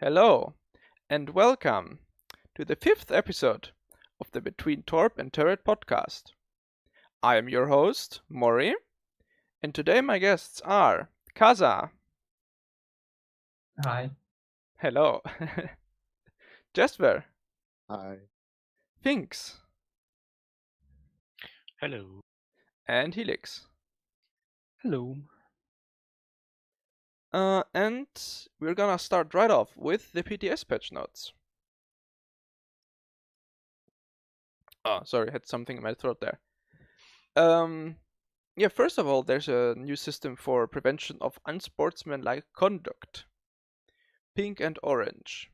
Hello, and welcome to the fifth episode of the Between Torp and Turret podcast. I am your host, Mori, and today my guests are Kaza. Hi. Hello. Jesper. Hi. Finx. Hello. And Helix. Hello. And we're gonna start right off with the PTS patch notes. Oh, sorry, had something in my throat there. Yeah, first of all, there's a new system for prevention of unsportsmanlike conduct. Pink and orange.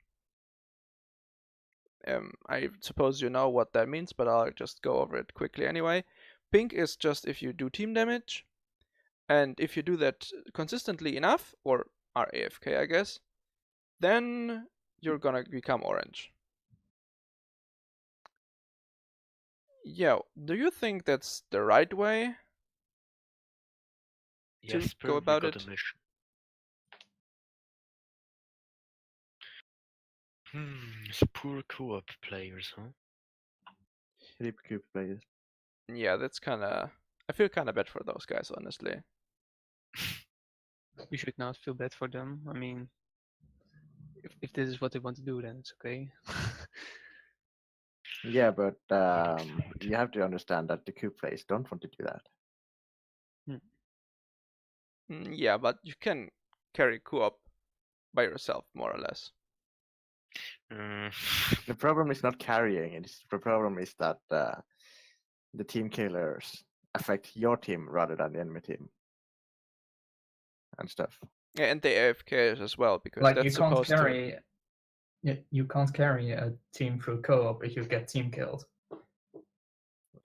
I suppose you know what that means, but I'll just go over it quickly anyway. Pink is just if you do team damage, and if you do that consistently enough, or are AFK, I guess, then you're gonna become orange. Yeah, do you think that's the right way to Jesper, go about you got it? a mission. It's poor co-op players, huh? Sleep cube players. Yeah, that's kinda... I feel kinda bad for those guys, honestly. You should not feel bad for them. I mean, if this is what they want to do, then it's okay. Yeah, but you have to understand that the cube players don't want to do that. Yeah, but you can carry co-op by yourself, more or less. The problem is not carrying it. The problem is that the team killers affect your team rather than the enemy team and stuff. Yeah, and the AFKs as well, because like that's you can't supposed carry, you can't carry a team through co-op if you get team killed.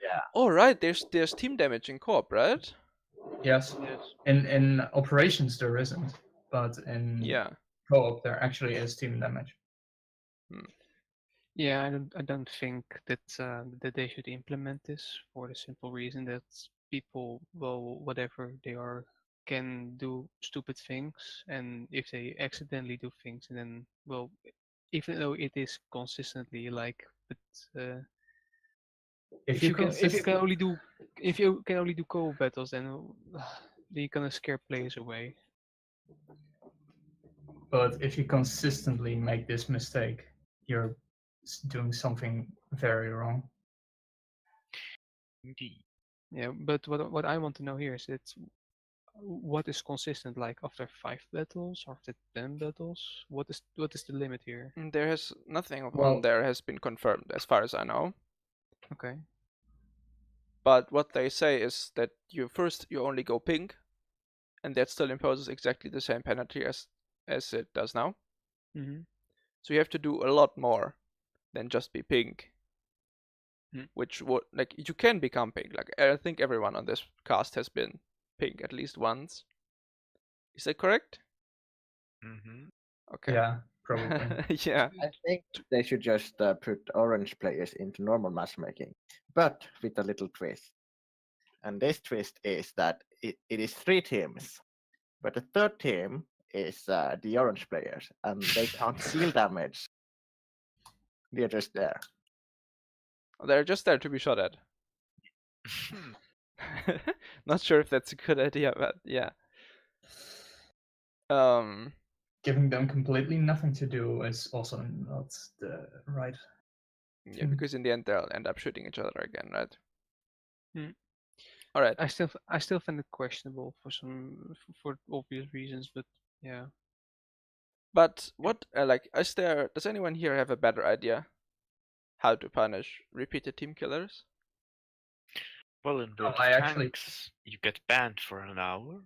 Yeah. Oh right, there's team damage in co-op, right? Yes. In operations there isn't, but in Yeah. co-op there actually is team damage. Yeah, I don't think that they should implement this for the simple reason that people, well, whatever they are, can do stupid things, and if they accidentally do things, and then, well, even though it is consistently like, but if you can only do co battles, then you're gonna scare players away. But if you consistently make this mistake, you're doing something very wrong. Indeed. Yeah, but what I want to know here is that what is consistent, like after 5 battles, after 10 battles? What is the limit here? There has nothing Well- on there has been confirmed, as far as I know. Okay. But what they say is that you only go pink, and that still imposes exactly the same penalty as it does now. Mm-hmm. So you have to do a lot more than just be pink. Which would, like, you can become pink. Like, I think everyone on this cast has been pink at least once. Is that correct? Mm-hmm. Okay. Yeah, probably. Yeah. I think they should just put orange players into normal matchmaking, but with a little twist. And this twist is that it is 3 teams, but the third team is the orange players, and they can't seal damage. They're just there. They're just there to be shot at. Not sure if that's a good idea, but yeah. Giving them completely nothing to do is also not the right. Yeah, because in the end they'll end up shooting each other again, right? Hmm. All right. I still find it questionable for obvious reasons, but yeah. But what does anyone here have a better idea how to punish repeated team killers? Well, in World of Tanks, you get banned for an hour.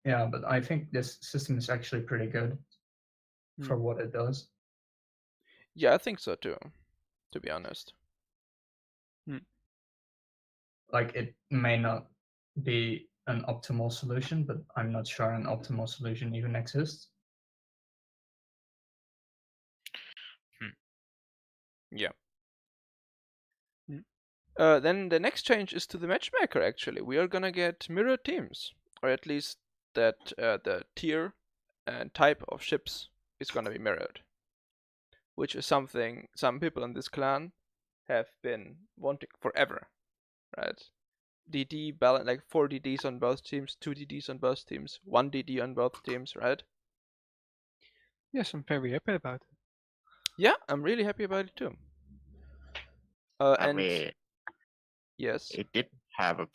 Yeah, but I think this system is actually pretty good for what it does. Yeah, I think so too, to be honest. Like, it may not be an optimal solution, but I'm not sure an optimal solution even exists. Yeah. Then the next change is to the matchmaker, actually. We are gonna get mirror teams, or at least that the tier and type of ships is gonna be mirrored, which is something some people in this clan have been wanting forever, right? DD balance, like 4 DDs on both teams, 2 DDs on both teams, 1 DD on both teams, right? Yes, I'm very happy about it. Yeah, I'm really happy about it too. I And mean, yes, it didn't have a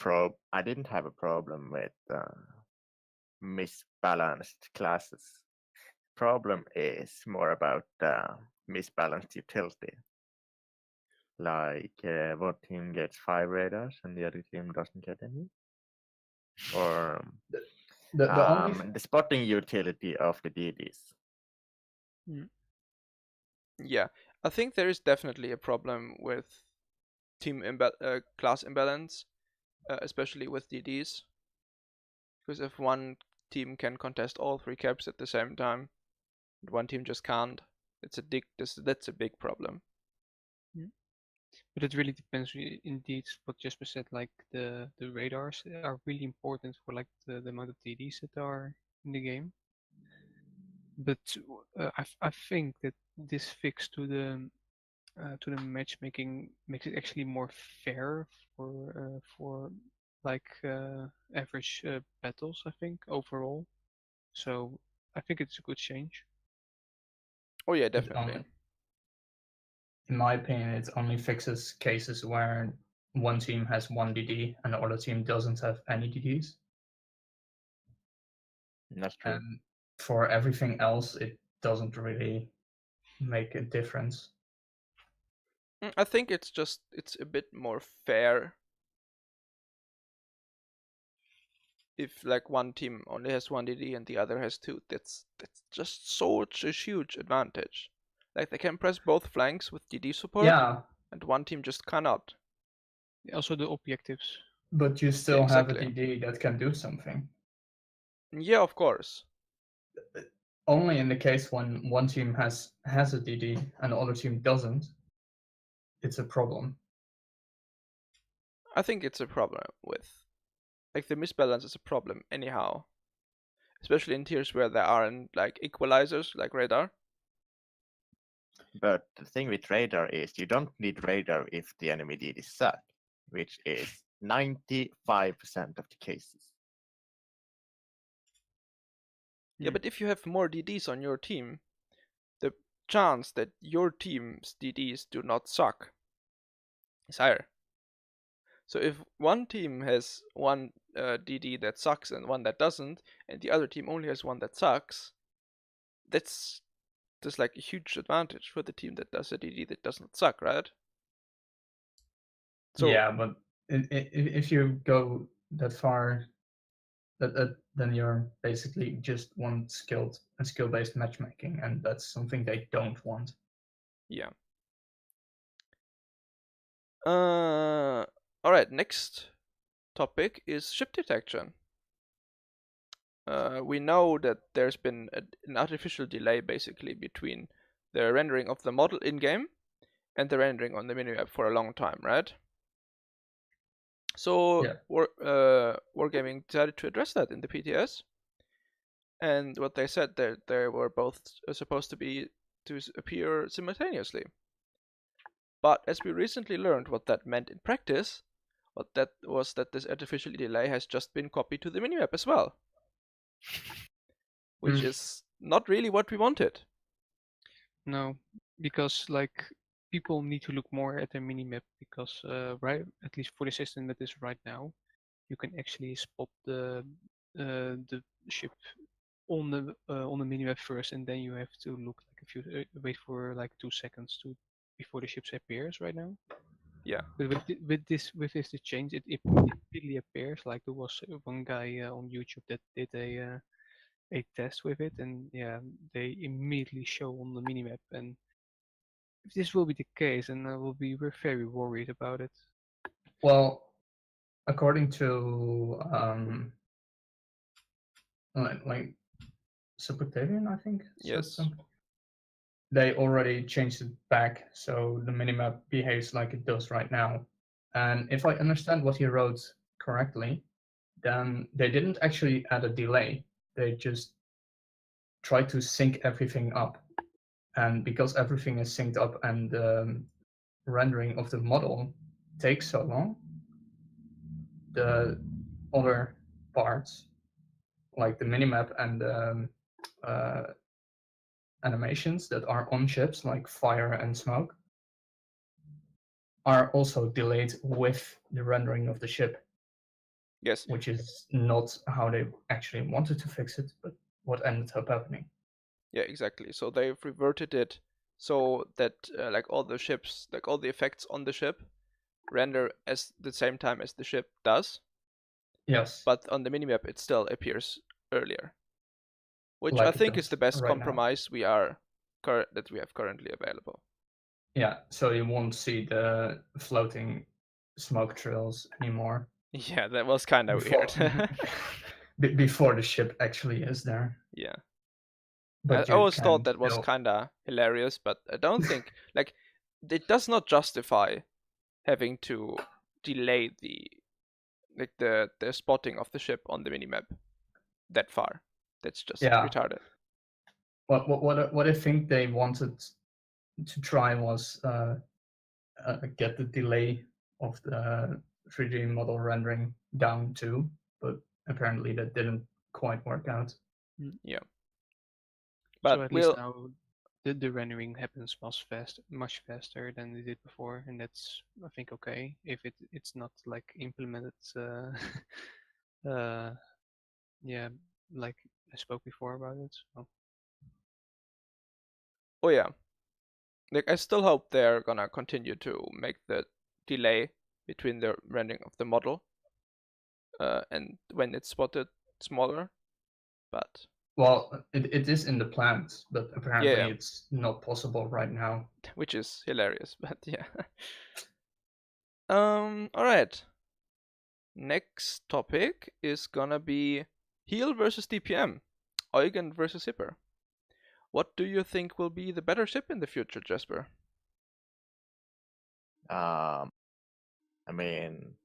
I didn't have a problem with misbalanced classes. Problem is more about misbalanced utility. Like one team gets 5 radars and the other team doesn't get any. Or the spotting utility of the DDs. Yeah, I think there is definitely a problem with team class imbalance, especially with DDs. Because if one team can contest all 3 caps at the same time, and one team just can't, that's a big problem. But it really depends indeed what Jesper said, like the radars are really important for like the amount of DDs that are in the game. But I think that this fix to the matchmaking makes it actually more fair for like average battles, I think, overall. So I think it's a good change. Oh yeah, definitely. In my opinion, it only fixes cases where one team has 1 DD and the other team doesn't have any DDs. That's true. And for everything else, it doesn't really make a difference. I think it's a bit more fair if like one team only has 1 DD and the other has 2. That's just such a huge advantage. Like they can press both flanks with DD support, Yeah, and one team just cannot. Also the objectives. but you still exactly. have a DD that can do something. Yeah, of course. Only in the case when one team has a DD and the other team doesn't, it's a problem. I think it's a problem with, like, the misbalance is a problem anyhow, especially in tiers where there aren't like equalizers like radar. But the thing with radar is you don't need radar if the enemy DD suck, which is 95% of the cases. Yeah, but if you have more DDs on your team, the chance that your team's DDs do not suck is higher. So if one team has one DD that sucks and one that doesn't, and the other team only has one that sucks, that's like a huge advantage for the team that does a DD that doesn't suck, right? So, yeah, but if you go that far, then you're basically just one skill-based matchmaking, and that's something they don't want. Yeah. All right. Next topic is ship detection. We know that there's been an artificial delay basically between the rendering of the model in game and the rendering on the minimap for a long time, right? So yeah. Wargaming decided to address that in the PTS, and what they said that they were both supposed to appear simultaneously. But as we recently learned what that meant in practice, what that was that this artificial delay has just been copied to the minimap as well, which is not really what we wanted. No, because like people need to look more at their minimap because right, at least for the system that is right now, you can actually spot the ship on the minimap first, and then you have to look like wait for like 2 seconds before the ship appears right now. Yeah. But with this change, it immediately appears. Like there was one guy on YouTube that did a test with it, and yeah, they immediately show on the minimap. And if this will be the case, then we're very worried about it. Well, according to like Supertavian, I think. Yes. They already changed it back, so the minimap behaves like it does right now. And if I understand what he wrote correctly, then they didn't actually add a delay. They just try to sync everything up. And because everything is synced up and the rendering of the model takes so long, the other parts, like the minimap and animations that are on ships, like fire and smoke, are also delayed with the rendering of the ship. Yes. Which is not how they actually wanted to fix it, but what ended up happening. Yeah, exactly. So they've reverted it so that like all the ships, like all the effects on the ship, render as the same time as the ship does. Yes. But on the minimap, it still appears earlier, which Like I it think is does the best right now. compromise that we have currently available. Yeah, so you won't see the floating smoke trails anymore. Yeah, that was kind of weird. Before the ship actually is there. Yeah. But I you always can thought that was still... kind of hilarious, but I don't think like it does not justify having to delay the spotting of the ship on the minimap that far. That's just retarded. What I think they wanted to try was get the delay of the 3D model rendering down too, but apparently that didn't quite work out. Yeah. So at least now the rendering happens much faster than it did before, and that's, I think, okay. If it's not like implemented, yeah, like I spoke before about it. So. Oh yeah. Like I still hope they're gonna continue to make the delay between the rendering of the model and when it's spotted smaller, but well, it is in the plans, but apparently it's not possible right now. Which is hilarious, but yeah. All right. Next topic is gonna be heal versus DPM, Eugen versus Hipper. What do you think will be the better ship in the future, Jesper? I mean,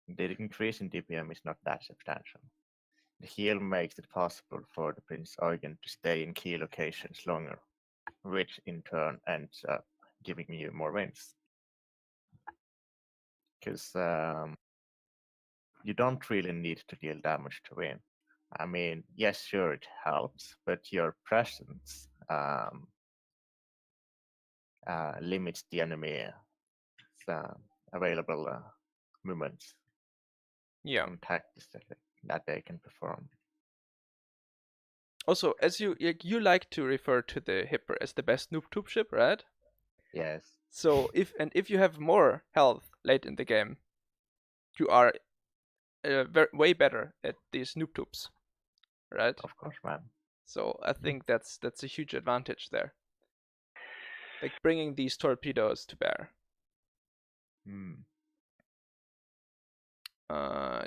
the increase in DPM is not that substantial. The heal makes it possible for the Prince Eugen to stay in key locations longer, which in turn ends up giving you more wins. Because you don't really need to deal damage to win. I mean, yes, sure, it helps, but your presence limits the enemy's available movements and tactics that they can perform. Also, as you like to refer to the Hipper as the best noob tube ship, right? Yes. So if you have more health late in the game, you are way better at these noob tubes, right? Of course, man. So I think that's a huge advantage there. Like bringing these torpedoes to bear.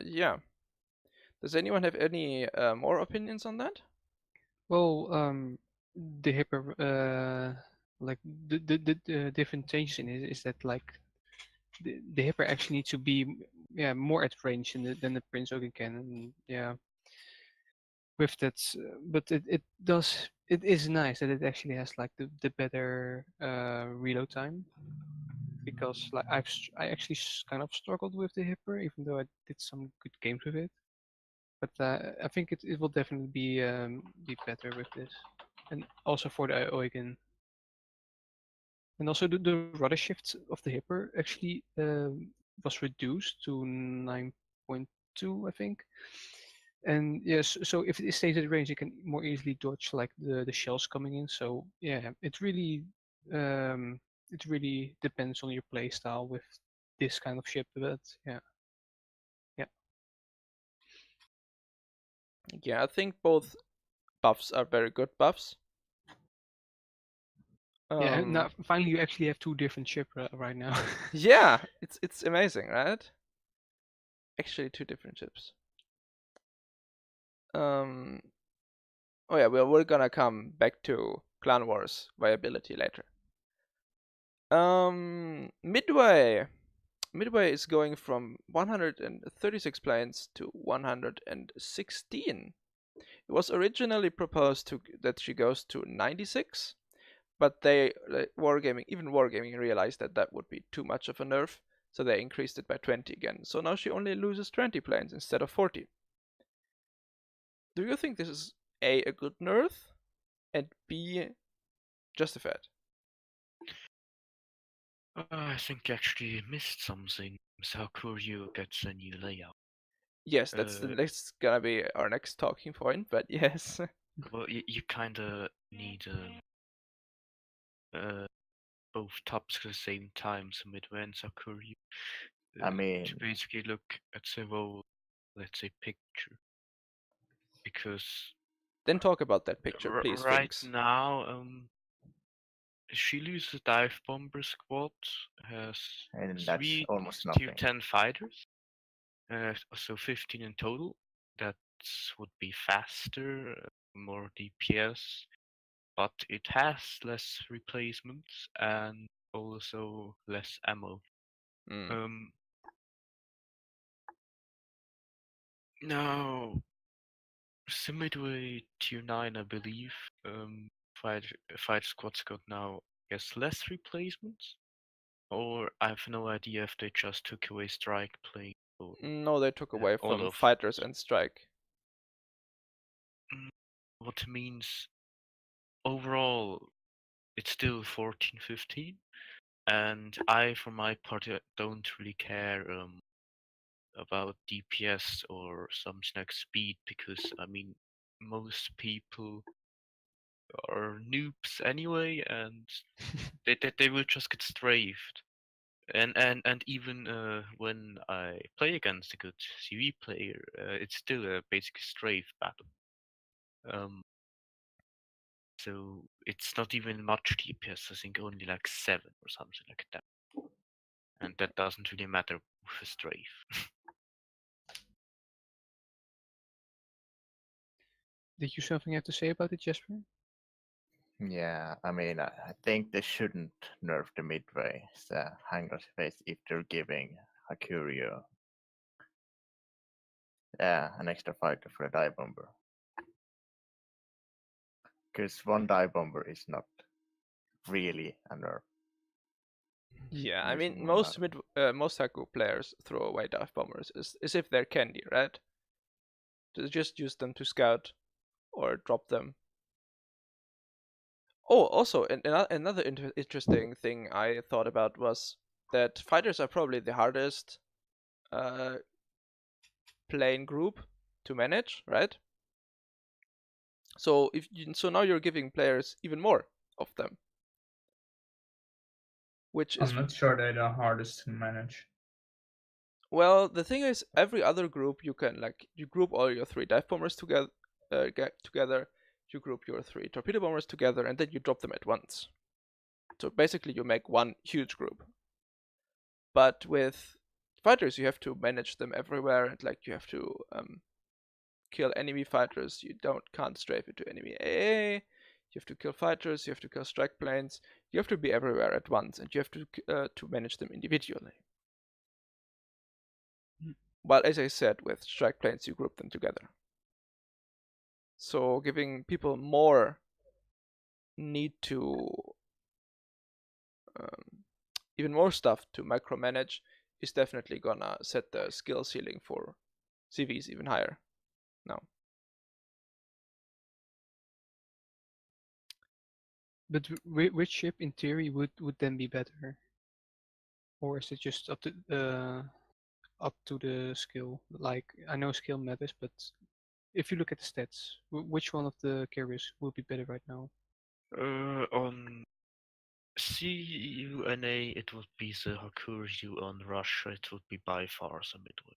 Yeah. Does anyone have any more opinions on that? Well, the Hipper, like the different changes in it is that like the Hipper actually needs to be more at range than the Prince Eugen can, and yeah. With that, but it is nice that it actually has like the better reload time, because like I actually kind of struggled with the Hipper, even though I did some good games with it. But I think it will definitely be better with this, and also for the Eugen. And also the rudder shift of the Hipper actually was reduced to 9.2, I think. And yes, so if it stays at range, you can more easily dodge like the shells coming in. So yeah, it really depends on your play style with this kind of ship. But yeah. Yeah, I think both buffs are very good buffs. Yeah, now finally you actually have two different ships right now. Yeah, it's amazing, right? Actually, two different ships. Oh yeah, we're gonna come back to Clan Wars viability later. Midway is going from 136 planes to 116. It was originally proposed that she goes to 96, but they even Wargaming realized that would be too much of a nerf, so they increased it by 20 again. So now she only loses 20 planes instead of 40. Do you think this is A, a good nerf, and B, justified? I think you actually missed something. Hakurio gets a new layout. Yes, that's gonna be our next talking point, but yes. Well, you kinda need both tops at the same time, so midway and Hakurio. I mean, to basically look at the whole, let's say, picture. Because then talk about that picture, please, right Finx. now, she loses dive bomber squad, has and that's 3 almost tier nothing. 10 fighters, so 15 in total. That would be faster, more DPS, but it has less replacements and also less ammo. Now, the midway tier 9, I believe, fighter squads got now, I guess, less replacements? Or I have no idea if they just took away strike plane. Or No, they took away all from of fighters and strike. what means overall it's still 14-15, and I, for my part, don't really care about DPS or something like speed, because I mean most people are noobs anyway, and they will just get strafed. And even when I play against a good CV player, it's still a basic strafe battle. So it's not even much DPS. I think only like 7 or something like that, and that doesn't really matter with a strafe. Did you something have to say about it, Jesper? Yeah, I mean, I think they shouldn't nerf the midway, the hangar space, if they're giving Hakurio an extra fighter for a dive bomber. Because one dive bomber is not really a nerf. Yeah, I mean, Using most Haku players throw away dive bombers as if they're candy, right? To just use them to scout or drop them. Oh, also, another interesting thing I thought about was that fighters are probably the hardest plane group to manage, right? So so now you're giving players even more of them, which is I'm not sure they're the hardest to manage. well. The thing is, every other group you can you group all your 3 dive bombers together, you group your 3 torpedo bombers together, and then you drop them at once. So basically, you make one huge group. But with fighters, you have to manage them everywhere, and you have to kill enemy fighters. You can't strafe into enemy AA. You have to kill fighters. You have to kill strike planes. You have to be everywhere at once, and you have to manage them individually. But as I said, with strike planes, you group them together. So giving people more need to even more stuff to micromanage is definitely gonna set the skill ceiling for CVs even higher now. But which ship, in theory, would then be better, or is it just up to the skill? Like, I know skill matters, but if you look at the stats, which one of the carriers will be better right now? On CUNA, it would be the Hakurio. On Russia, it would be by far the midway.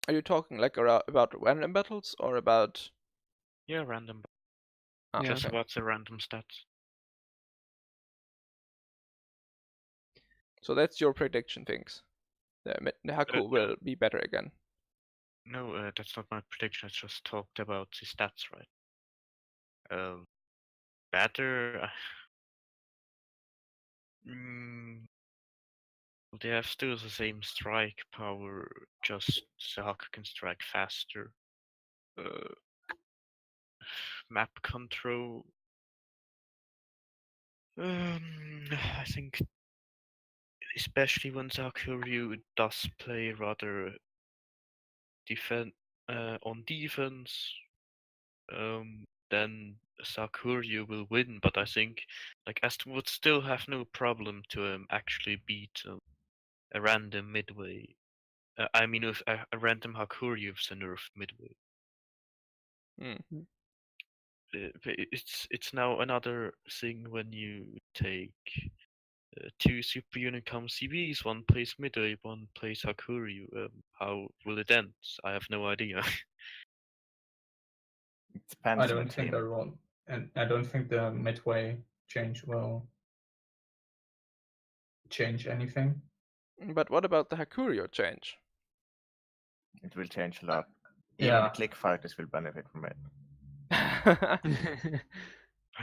Are you talking about random battles or about? Yeah, random. Ah, Just okay. about the random stats. So that's your prediction, things. The Haku will be better again. No, that's not my prediction. I just talked about the stats, right? Better. They have still the same strike power, just Saka can strike faster. Map control. I think, especially when Zakuryu does play rather on defense, then Sakuryu will win. But I think like Aston would still have no problem to actually beat a random midway. I mean, with a random Hakuryu with the nerf midway. Mm. It's now another thing when you take two super Unicom CVs, one plays midway, one plays Hakuryu. How will it end? I have no idea. It depends I on the don't think team. they're wrong, and I don't think the midway change will change anything. But what about the Hakuryu change? It will change a lot. Even Yeah. the click fighters will benefit from it. I know.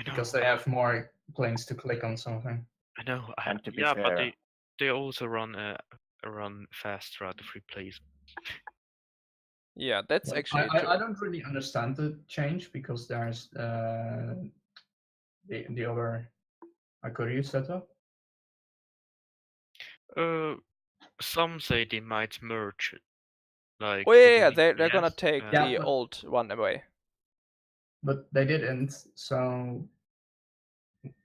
Because they have more planes to click on something. I know. And to be yeah, fair, but they also run faster out of replays. Yeah, that's Well, actually true. I don't really understand the change because there's the other Hakuryu setup. Some say they might merge it. Like Oh they yeah, do they're gonna EPS, take Yeah, the but- old one away. But they didn't, so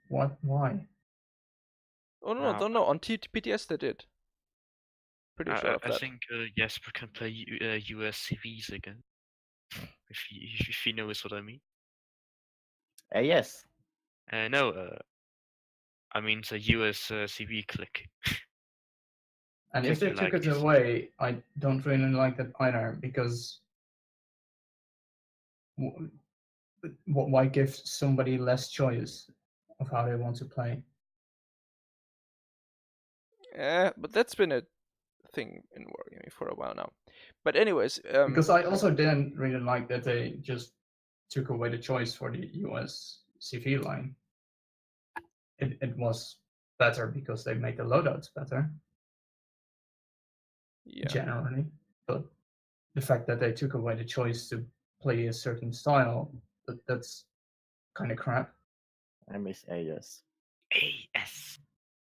what? Why? Oh no, No, no, on PTS they did. Pretty sure of I that. think Jesper can play US CVs again. If he knows what I mean. yes. No, I mean the US CV click. And if they Clicking took like it this. away, I don't really like that either because why give somebody less choice of how they want to play? Yeah, but that's been a thing in Wargaming for a while now. But anyways, Because I also didn't really like that they just took away the choice for the US CV line. It was better because they made the loadouts better yeah, generally, but the fact that they took away the choice to play a certain style, that's kind of crap. I miss AS. AS.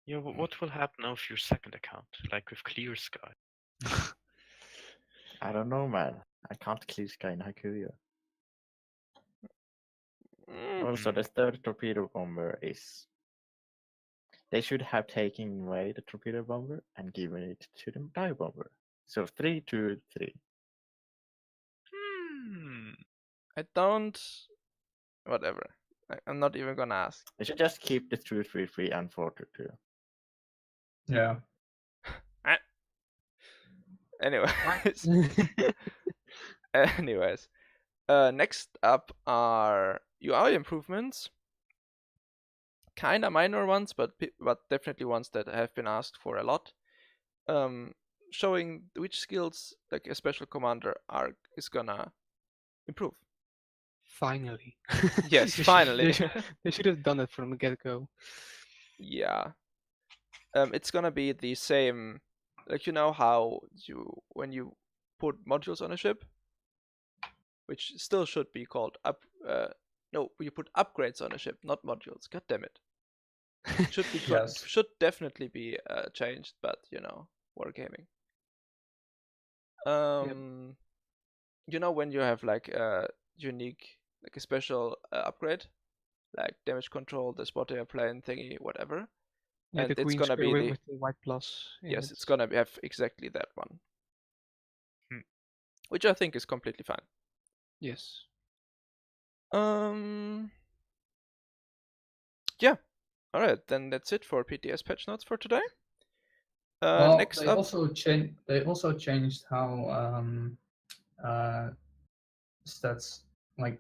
Yeah, what will happen now with your second account, like with Clear Sky? I don't know, man. I can't clear sky in Hakuya. Also, the third torpedo bomber is. They should have taken away the torpedo bomber and given it to the dive bomber. So 3, 2, 3. I don't. Whatever. I'm not even gonna ask. They should just keep the 2, 3, 3 and 4, 2, 2. Yeah. Anyways. Anyways. Next up are UI improvements. Kinda minor ones, but definitely ones that have been asked for a lot. Showing which skills like a special commander is gonna improve. Finally. Yes, finally. They should have done it from the get-go. Yeah. It's gonna be the same, like you know how when you put modules on a ship, which still should be called no, you put upgrades on a ship, not modules. God damn it. Should be Yes. should definitely be changed, but you know, wargaming. You know when you have like a unique, like a special upgrade, like damage control, the spot airplane thingy, whatever. Yeah, And the it's green gonna square be with the white plus. yes, it's gonna have exactly that one, which I think is completely fine. Yes. Yeah. All right, then that's it for PTS patch notes for today. Well, Next they up, also changed how stats, like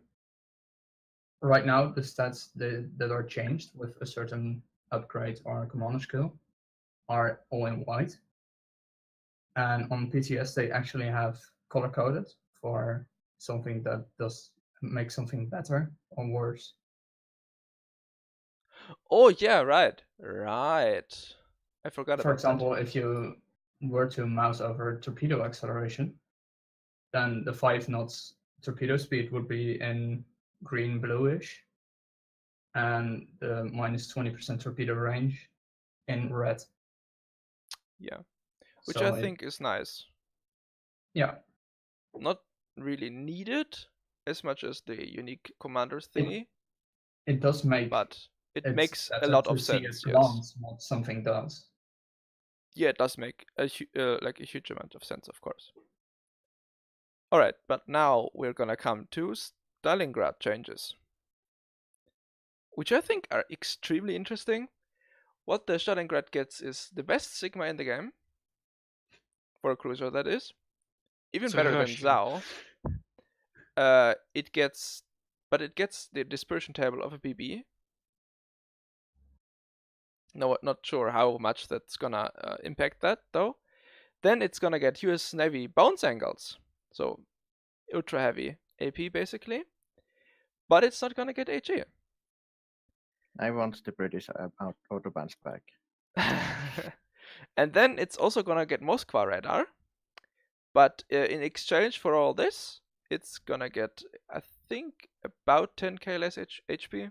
right now the stats that are changed with a certain upgrade or commander skill are all in white, and on PTS they actually have color coded for something that does make something better or worse. oh yeah, right. I forgot For about example, if you were to mouse over torpedo acceleration, then the 5 knots torpedo speed would be in green bluish, and the minus 20% torpedo range in red. that. Yeah, which So I think is nice. yeah, Not really needed as much as the unique commanders thingy, it does make but it it's makes a better lot to of see sense. at Yes. glance what something does. Yeah, it does make a like a huge amount of sense, of course. All right, but now we're gonna come to Stalingrad changes, which I think are extremely interesting. What the Stalingrad gets is the best Sigma in the game, for a cruiser that is, even So better than Russian. Zhao. It gets the dispersion table of a BB. No, not sure how much that's gonna impact that though. Then it's gonna get US Navy bounce angles, so ultra heavy AP basically, but it's not gonna get HE. I want the British autobans back. And then it's also gonna get Moskva radar, but in exchange for all this, it's gonna get, I think, about 10k less HP.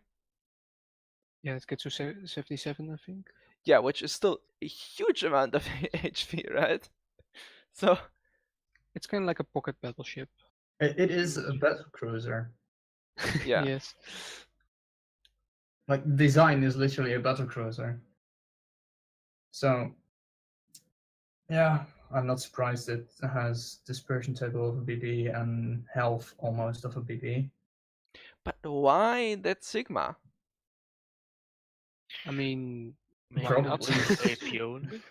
Yeah, it gets to 77, I think. Yeah, which is still a huge amount of HP, right? So It's kind of like a pocket battleship. It is a battle cruiser. yeah. Yes. Like, design is literally a battle cruiser. So yeah, I'm not surprised it has dispersion table of a BB and health almost of a BB. But why that Sigma? I mean, Maybe why not not? AP only.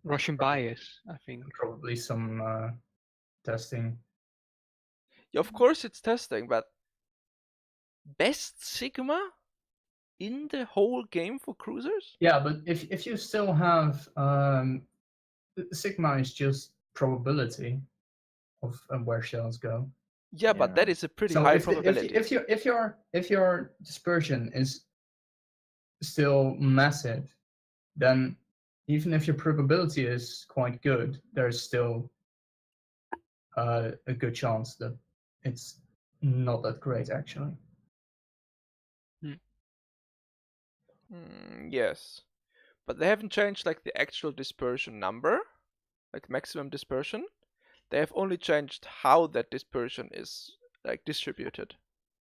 Russian bias, I think. Probably some testing. Yeah, of course it's testing, but best Sigma in the whole game for cruisers? Yeah, but if you still have Sigma is just probability of where shells go. Yeah, but that Yeah. is a pretty So high if probability. if your dispersion is still massive, then even if your probability is quite good, there's still a good chance that it's not that great actually. Yes, but they haven't changed like the actual dispersion number, like maximum dispersion. They have only changed how that dispersion is like distributed.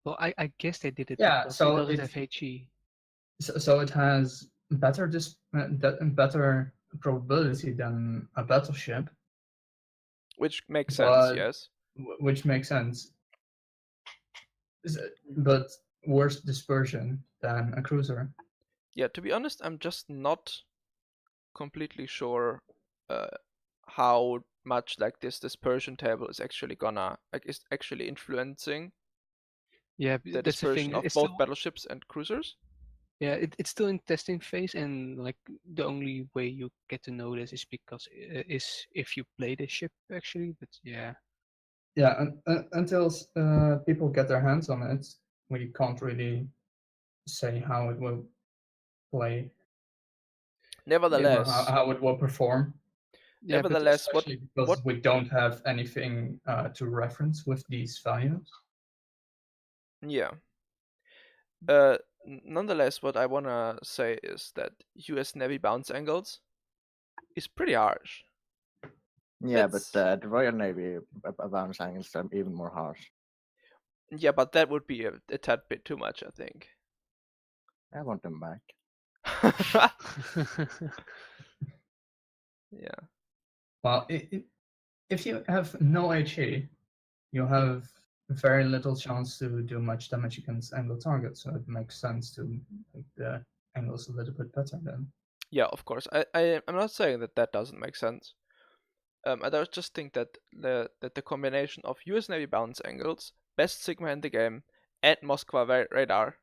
Well, I guess they did it Yeah, because so it doesn't it's- have HE. So it has better better probability than a battleship, Which makes sense, but yes. which makes sense. But worse dispersion than a cruiser. Yeah, to be honest, I'm just not completely sure how much like this dispersion table is actually gonna like is actually influencing Yeah, the that's the dispersion thing. of It's both still, battleships and cruisers. yeah, it's still in testing phase, and like the only way you get to know this is because is if you play the ship actually. But yeah, Yeah, until people get their hands on it, we can't really say how it will play, Nevertheless, how it will perform. yeah, but nevertheless, Especially because what we don't have anything to reference with these values. yeah. Nonetheless, what I wanna say is that US Navy bounce angles is pretty harsh. Yeah, That's- but the Royal Navy bounce angles are even more harsh. Yeah, but that would be a tad bit too much, I think. I want them back. Yeah. Well, if you have no HE, you have very little chance to do much damage against angle targets, so it makes sense to make the angles a little bit better then. Yeah, of course. I'm not saying that that doesn't make sense. I just think that the combination of US Navy bounce angles, best Sigma in the game, and Moskva radar,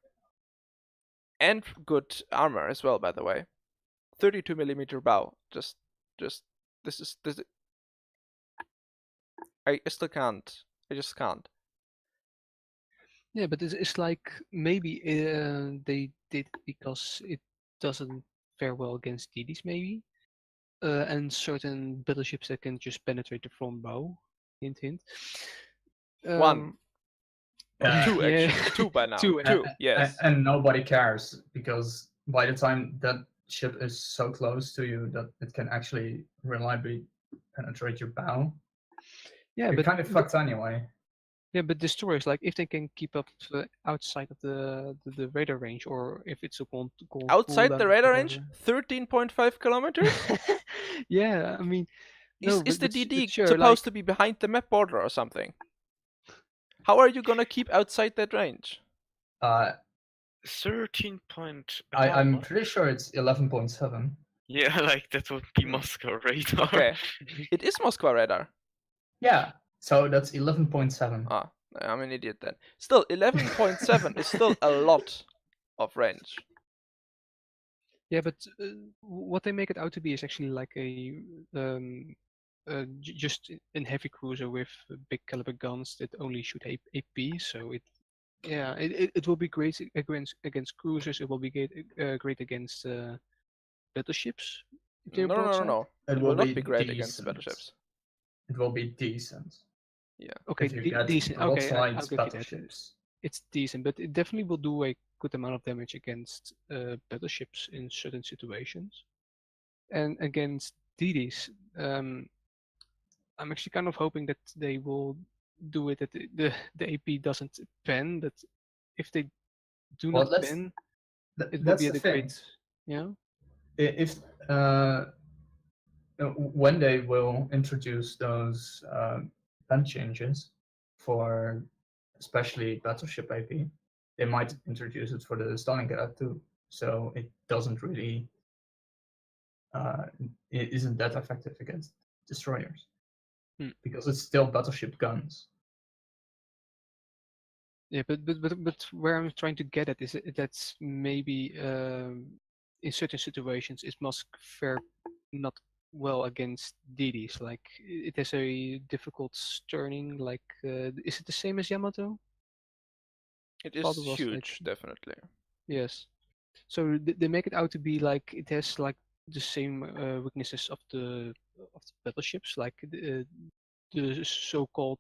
and good armor as well, by the way. 32mm bow. Just this. I still can't. I just can't. yeah, but it's like maybe they did because it doesn't fare well against DDs maybe, and certain battleships that can just penetrate the front bow. Hint, hint. One. Yeah. Two, yeah. actually. Two by now. Two, Two, yes. And nobody cares, because by the time that ship is so close to you that it can actually reliably penetrate your bow, yeah, you're but kind of fucked anyway. yeah, but destroyers, like if they can keep up outside of the radar range, or if it's a Outside the radar range, whatever. 13.5 kilometers? Yeah, I mean, no, Is the but DD sure, supposed like, to be behind the map border or something? How are you gonna keep outside that range? 13 point. I'm what? pretty sure it's 11.7. Yeah, like that would be Moscow radar. Okay. It is Moscow radar. Yeah, so that's 11.7. Ah, I'm an idiot then. Still, 11.7 is still a lot of range. yeah, but what they make it out to be is actually like just a heavy cruiser with big caliber guns that only shoot AP. So it will be great against cruisers. It will be great against battleships. If they're No. broadside. It will not be great against the battleships. It will be decent. Yeah. Okay, If you get decent. Okay, broadside I'll give you that. battleships. It's decent, but it definitely will do a good amount of damage against battleships in certain situations. And against DDs, I'm actually kind of hoping that they will do it that the AP doesn't pen. That if they do Well, not pen, it will that's be the a thing. great, yeah. If when they will introduce those pen changes for especially battleship AP, they might introduce it for the Stalingrad too. So it doesn't really, it isn't that effective against destroyers because it's still battleship guns. Yeah, but where I'm trying to get at is that's maybe in certain situations it must fare not well against DDs. Like it has a difficult sterning. Like is it the same as Yamato? It Thought is it was like huge, definitely. yes. So they make it out to be like it has like the same weaknesses of the battleships, like the so-called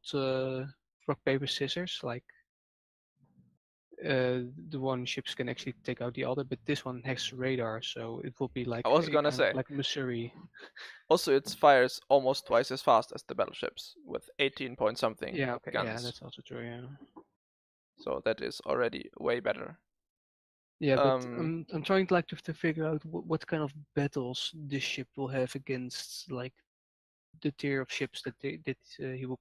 rock paper scissors, like the one ships can actually take out the other, but this one has radar, so it will be like I was a gonna kind of say. like Missouri. Also, it fires almost twice as fast as the battleships with 18 point something Yeah, okay, yeah, guns. that's also true. Yeah. So that is already way better. Yeah, but I'm trying like to figure out what kind of battles this ship will have against like the tier of ships that he will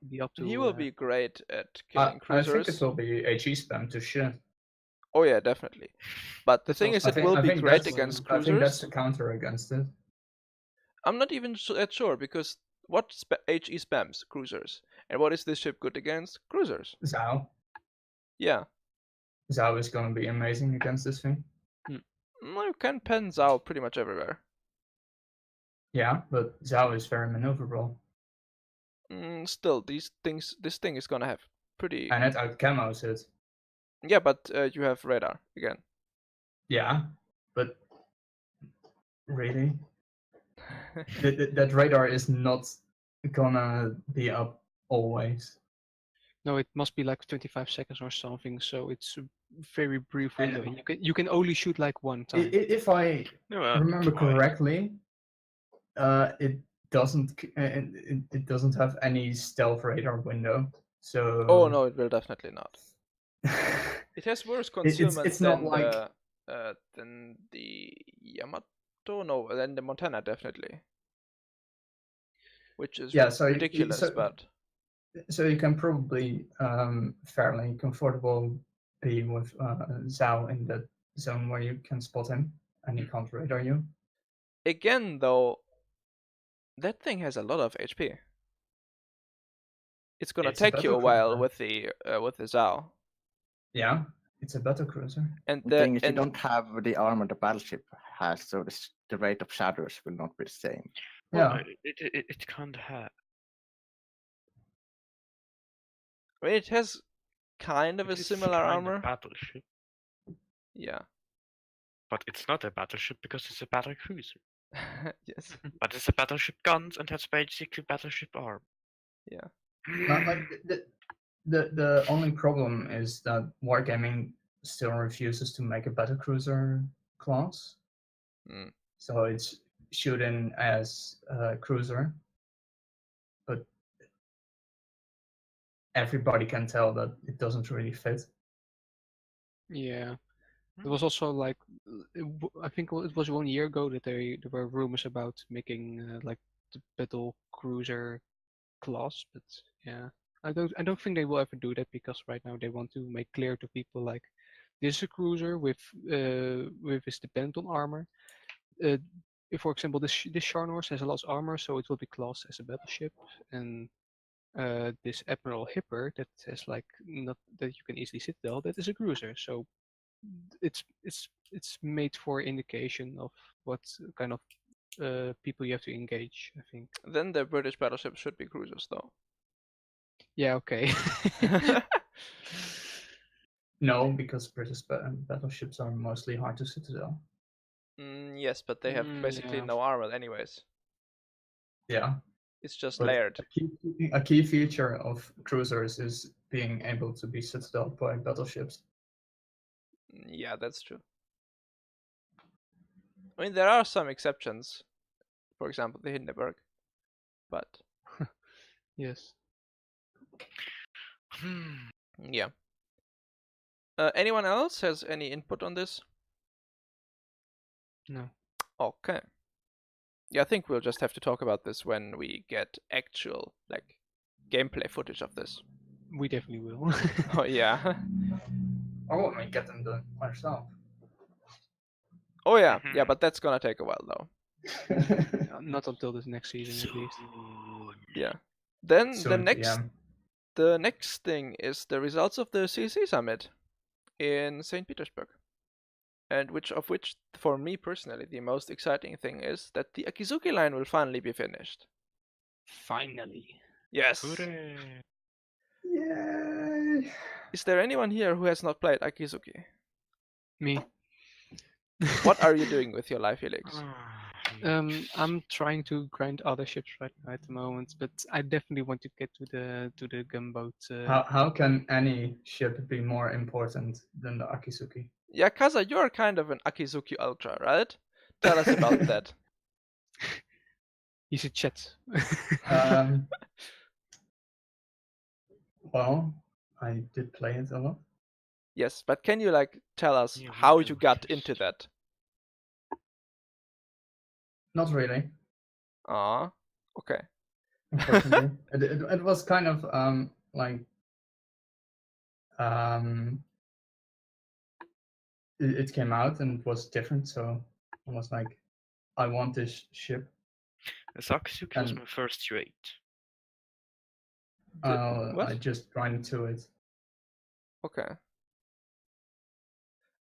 be up to. He will be great at killing I think cruisers. it will be HE spam to shit. Oh yeah, definitely. But the That's thing is, also- it will I be think great that's- against I think that's cruisers. the counter against it. I'm not even that sure because what HE spams cruisers, and what is this ship good against? Cruisers. Zhao. Yeah. Zhao is going to be amazing against this thing. You can pen Zhao pretty much everywhere. Yeah, but Zhao is very maneuverable. Still, this thing is gonna have pretty. And it out camos it. Yeah, but you have radar again. Yeah, but really, that radar is not gonna be up always. No, it must be like 25 seconds or something, so it's a very brief window. And you can only shoot like one time. If I remember correctly, it doesn't have any stealth radar window. So Oh no, it will definitely not. It has worse concealment it's than not like than the Yamato. No, than the Montana definitely. Which is ridiculous, but so you can probably fairly comfortable be with Zhao in that zone where you can spot him and he can't radar you. Again, though, that thing has a lot of HP. It's gonna take you a while with the Zhao. Yeah, it's a battle cruiser. And the thing is, you don't have the armor the battleship has, so the rate of shatters will not be the same. Yeah, it can't have. I mean, it has kind of a similar armor. Battleship. Yeah. But it's not a battleship because it's a battle cruiser. Yes. But it's a battleship guns and has basically battleship arm. Yeah. Like the only problem is that Wargaming still refuses to make a battlecruiser class, Mm. so it's shooting as a cruiser, but everybody can tell that it doesn't really fit. Yeah. It was also like I think it was 1 year ago that there were rumors about making like the battle cruiser class, but yeah, I don't think they will ever do that because right now they want to make clear to people like this is a cruiser with is dependent on armor. If, for example, this Sharnors has a lot of armor, so it will be classed as a battleship, and this Admiral Hipper that has like not that you can easily citadel, that is a cruiser. So it's made for indication of what kind of people you have to engage, I think. Then the British battleships should be cruisers, though. Yeah, okay. No, because British battleships are mostly hard to citadel. Yes, but they have basically Yeah. no armor, anyways. Yeah, It's just but layered. a key feature of cruisers is being able to be citadeled by battleships. Yeah, that's true. I mean, there are some exceptions. For example, the Hindenburg. But Yes. yeah. Anyone else has any input on this? No. Okay. Yeah, I think we'll just have to talk about this when we get actual like gameplay footage of this. We definitely will. Oh yeah. Or when we get them done ourselves. Oh yeah. Yeah, but that's gonna take a while though. Not until this next season, at least. Yeah. Then Soon PM. the next thing is the results of the CC summit in St. Petersburg. And which for me personally the most exciting thing is that the Akizuki line will finally be finished. Finally. Yes. Hooray. Yay! Is there anyone here who has not played Akizuki? Me. What are you doing with your life, Helix? I'm trying to grind other ships right now at the moment, but I definitely want to get to the gunboat. How can any ship be more important than the Akizuki? Yeah, Kaza, you're kind of an Akizuki Ultra, right? Tell us about that. You should chat. Well, I did play it a lot. Yes, but can you like tell us Yeah, how we you know got this. into that? Not really, Ah, okay. unfortunately. It was kind of like it came out and it was different, so I was like, I want this ship. Akisuki was And- my first rate. What? I just grinded to it. Okay.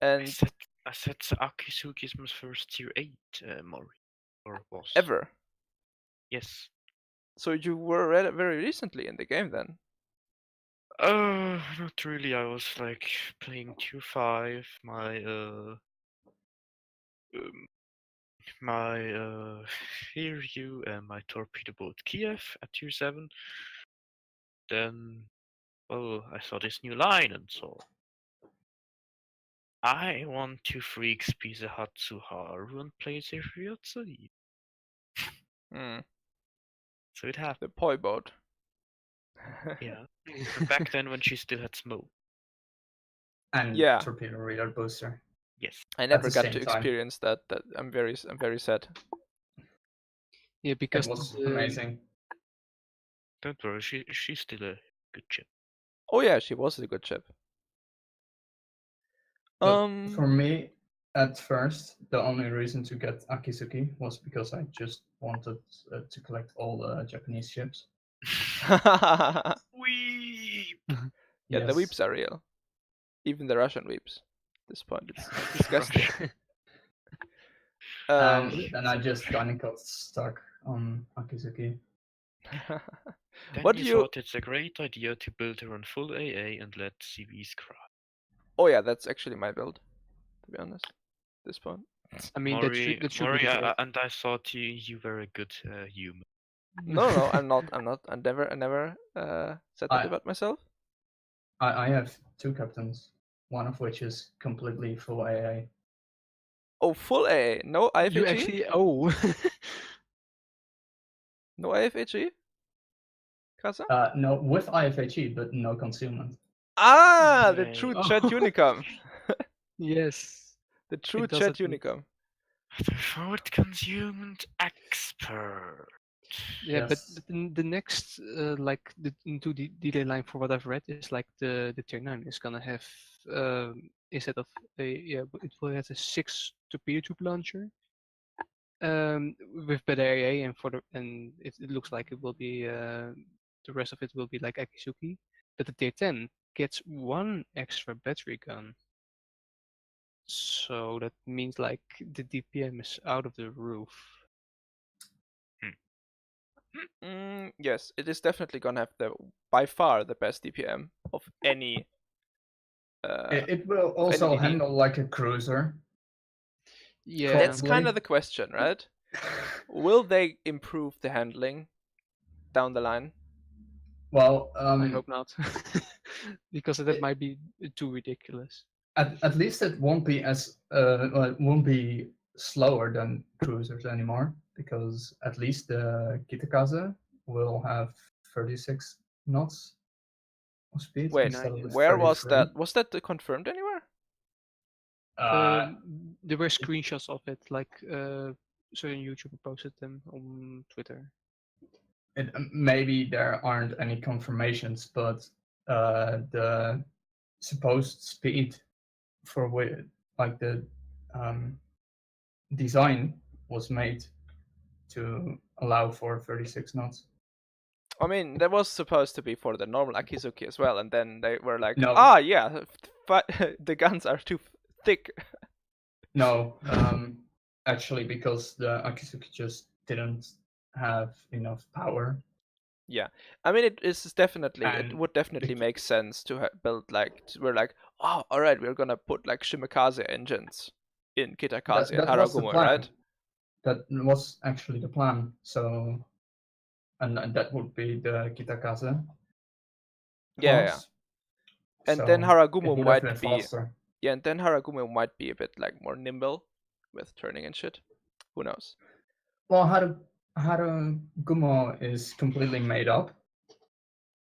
I And said Akisuki is my first tier 8, Mori. Or was. ever. Yes. So you were very recently in the game then? Not really. I was like playing tier 5. My Hiryu and my torpedo boat Kiev at tier 7. Then, well, I saw this new line and saw I want to free XP the Hatsuharu and play the Ryotsu. Hmm. So it happened. The poi boat. Yeah. Back then when she still had smoke. And Yeah. torpedo reload booster. Yes. I never the got same to time. experience that. I'm very sad. Yeah, It because was amazing. Don't worry, she's still a good chip. Oh yeah, she was a good ship. But for me, at first, the only reason to get Akizuki was because I just wanted to collect all the Japanese ships. Weep! Yeah, the Yes. weeps are real. Even the Russian weeps. At this point, it's disgusting. And I just kind of got stuck on Akizuki. Then What you do you? thought it's a great idea to build her on full AA and let CVs cry. Oh yeah, that's actually my build. To be honest, this point. I mean, Mori, that should Mori, be the case. and I thought you were a good human. No, I'm not. I never said that I- about myself. I have 2 captains, one of which is completely full AA. Oh, full A, no IFHE? You actually No IFHE? Kaza? No, with IFHE, but no concealment. Ah, the Yay. true Oh. chat unicum. yes. The true does chat it mean- unicum. The forward consumed expert. Yeah, Yes. but the next like the into the delay line for what I've read is like the tier 9 is gonna have instead of it will have a 6 torpedo tube launcher with better AA and it looks like it will be the rest of it will be like Akizuki, but the tier 10 gets 1 extra battery gun. So that means like the DPM is out of the roof. Yes, it is definitely gonna have by far the best DPM of any. It will also DD. handle like a cruiser. Yeah. That's kind Probably. of the question, right? Will they improve the handling down the line? Well, I hope not, because that it- might be too ridiculous. at least it won't be as it won't be slower than cruisers anymore, because at least the Kitakaze will have 36 knots of speed Wait, instead of the where was 33. that? Was that confirmed anywhere? There were screenshots of it, like certain YouTuber posted them on Twitter. Maybe there aren't any confirmations, but the supposed speed for like the design was made to allow for 36 knots. I mean, that was supposed to be for the normal Akizuki as well, and then they were like, No. ah, yeah, the guns are too thick. No, actually, because the Akizuki just didn't have enough power. Yeah, I mean, it And would definitely make sense to build like, we're like, oh, all right, we're gonna put like Shimakaze engines in Kitakaze and that was the Haragumo, plan. right? That was actually the plan. So, and that would be the Kitakaze. Yeah, class. And then So Haragumo it would have might been be, faster. yeah, and then Haragumo might be a bit like more nimble with turning and shit. Who knows? Well, Haragumo is completely made up.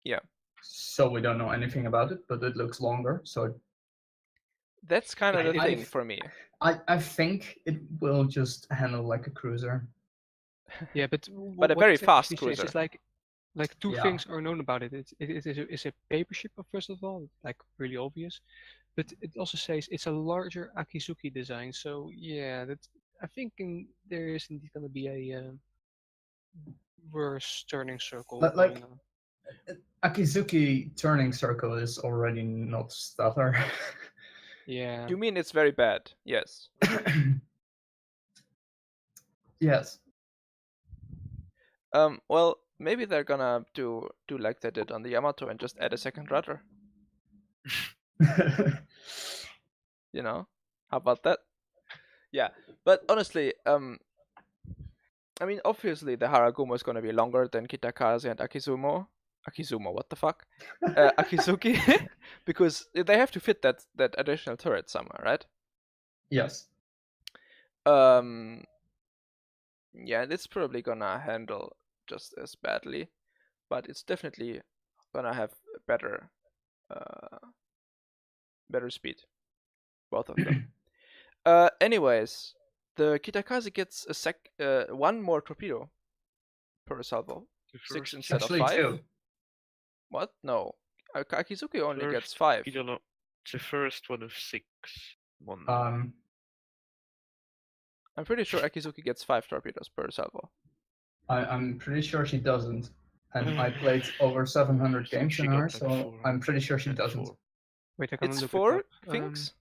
Yeah. So we don't know anything about it, but it looks longer. So That's kind of the I- thing for me. I think it will just handle like a cruiser. Yeah, but But a what very it fast actually says cruiser. is like two Yeah. things are known about it. It's a paper ship, first of all, like really obvious, but it also says it's a larger Akizuki design. So yeah, I think there is indeed going to be a worse turning circle Like- going on. Akizuki turning circle is already not stellar. Yeah. You mean it's very bad? Yes. Yes. Well, maybe they're gonna do like they did on the Yamato and just add a second rudder. You know, how about that? Yeah, but honestly, I mean, obviously the Haragumo is gonna be longer than Kitakaze and Akizumo. Akizumo, what the fuck? Akizuki, because they have to fit that additional turret somewhere, right? Yes. Yeah, it's probably gonna handle just as badly, but it's definitely gonna have better speed, both of them. Anyways, the Kitakaze gets one more torpedo per salvo, The 6 first instead of Actually, 5. 2. What? No, Akizuki only First gets 5. It's the first one of 6. One. I'm pretty sure Akizuki gets 5 torpedoes per salvo. I'm pretty sure she doesn't. And I played over 700 So games she in got her, like so 4 I'm pretty sure she and doesn't. 4. Wait, I'm gonna It's look 4 it up. things.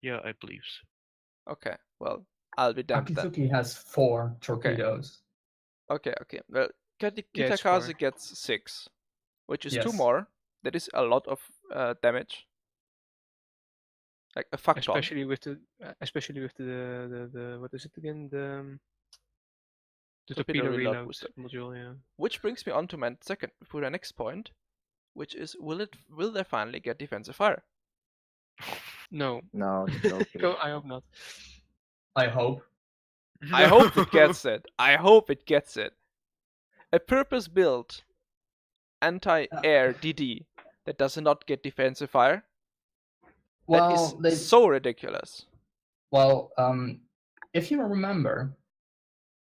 Yeah, I believe so. Okay, well, I'll be damned then. Akizuki has 4 torpedoes. Okay. Well, Yeah, it's Kitakaze 4. gets 6, which is 2 Yes. more. That is a lot of damage. like a fuck ton. Especially with the what is it again? The torpedo reload booster. module, yeah. Which brings me on to my next point, which is will they finally get defensive fire? No. No, joking. I hope not. I hope. I hope it gets it. I hope it gets it. A purpose-built anti-air DD that does not get defensive fire. Well, that is so ridiculous. Well, if you remember,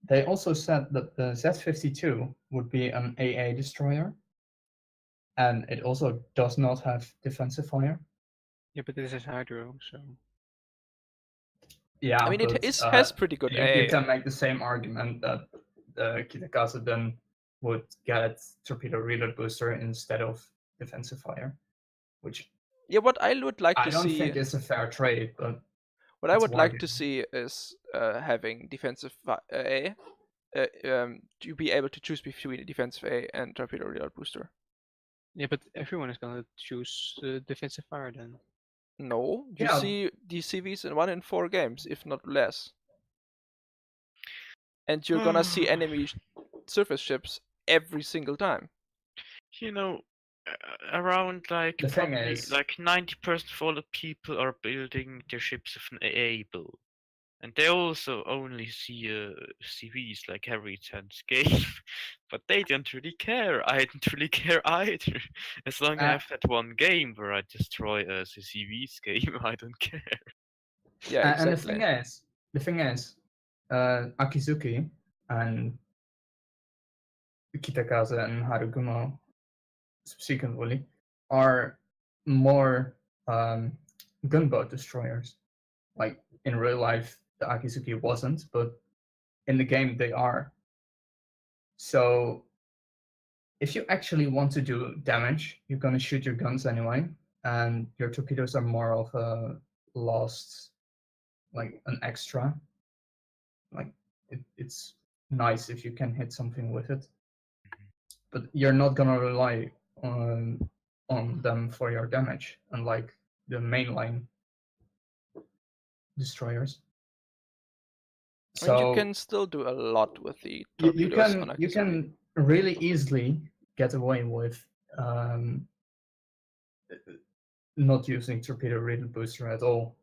they also said that the Z-52 would be an AA destroyer, and it also does not have defensive fire. Yeah, but this is hydro, so. Yeah, I mean, but, it has pretty good AA. You can make the same argument that the Kitakaze then would get torpedo reload booster instead of defensive fire, which yeah, what I would like to see. I don't think it's a fair trade, but what I would like to see is having defensive AA. To be able to choose between defensive A and torpedo reload booster. Yeah, but everyone is gonna choose defensive fire then. No, you see these CVs in 1 in 4 games, if not less. And you're gonna see enemy surface ships every single time. You know, around like the thing is, like 90% of all the people are building their ships with an AA build. And they also only see CVs like every 10th game, but they don't really care. I don't really care either. As long as I have that one game where I destroy a CV's game, I don't care. Yeah, exactly. And the thing is, Akizuki and Kitakaze and Harugumo subsequently are more gunboat destroyers. Like in real life, the Akizuki wasn't, but in the game they are. So if you actually want to do damage, you're gonna shoot your guns anyway, and your torpedoes are more of a lost, like an extra. Like it's nice if you can hit something with it, but you're not gonna rely on them for your damage, unlike the mainline destroyers. So and you can still do a lot with the torpedoes on Akizuki. You can really easily get away with not using torpedo reload booster at all,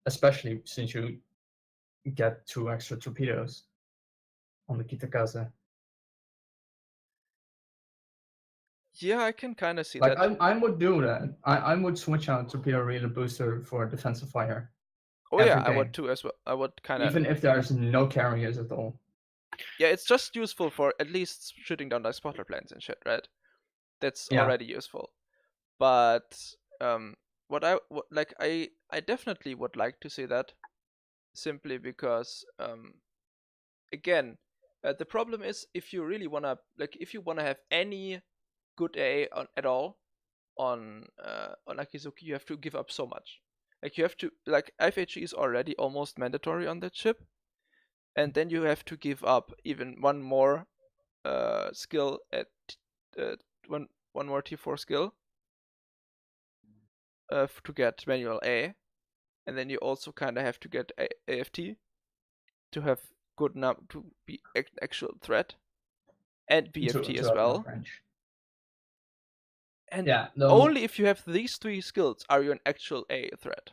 especially since you get 2 extra torpedoes on the Kitakaze. Yeah, I can kind of see like that. I would do that. I would switch out torpedo reload booster for defensive fire. Oh yeah, I would too as well. I would kind of even if there's no carriers at all. Yeah, it's just useful for at least shooting down like spotter planes and shit, right? That's already useful. But I definitely would like to see that, simply because again, the problem is if you really wanna have any good AA at all on Akizuki, you have to give up so much. Like you have to FHE is already almost mandatory on that ship, and then you have to give up even one more skill at one more T4 skill to get manual A, and then you also kind of have to get AFT to have good enough to be actual threat, and BFT as well. And only if you have these 3 skills are you an actual A threat.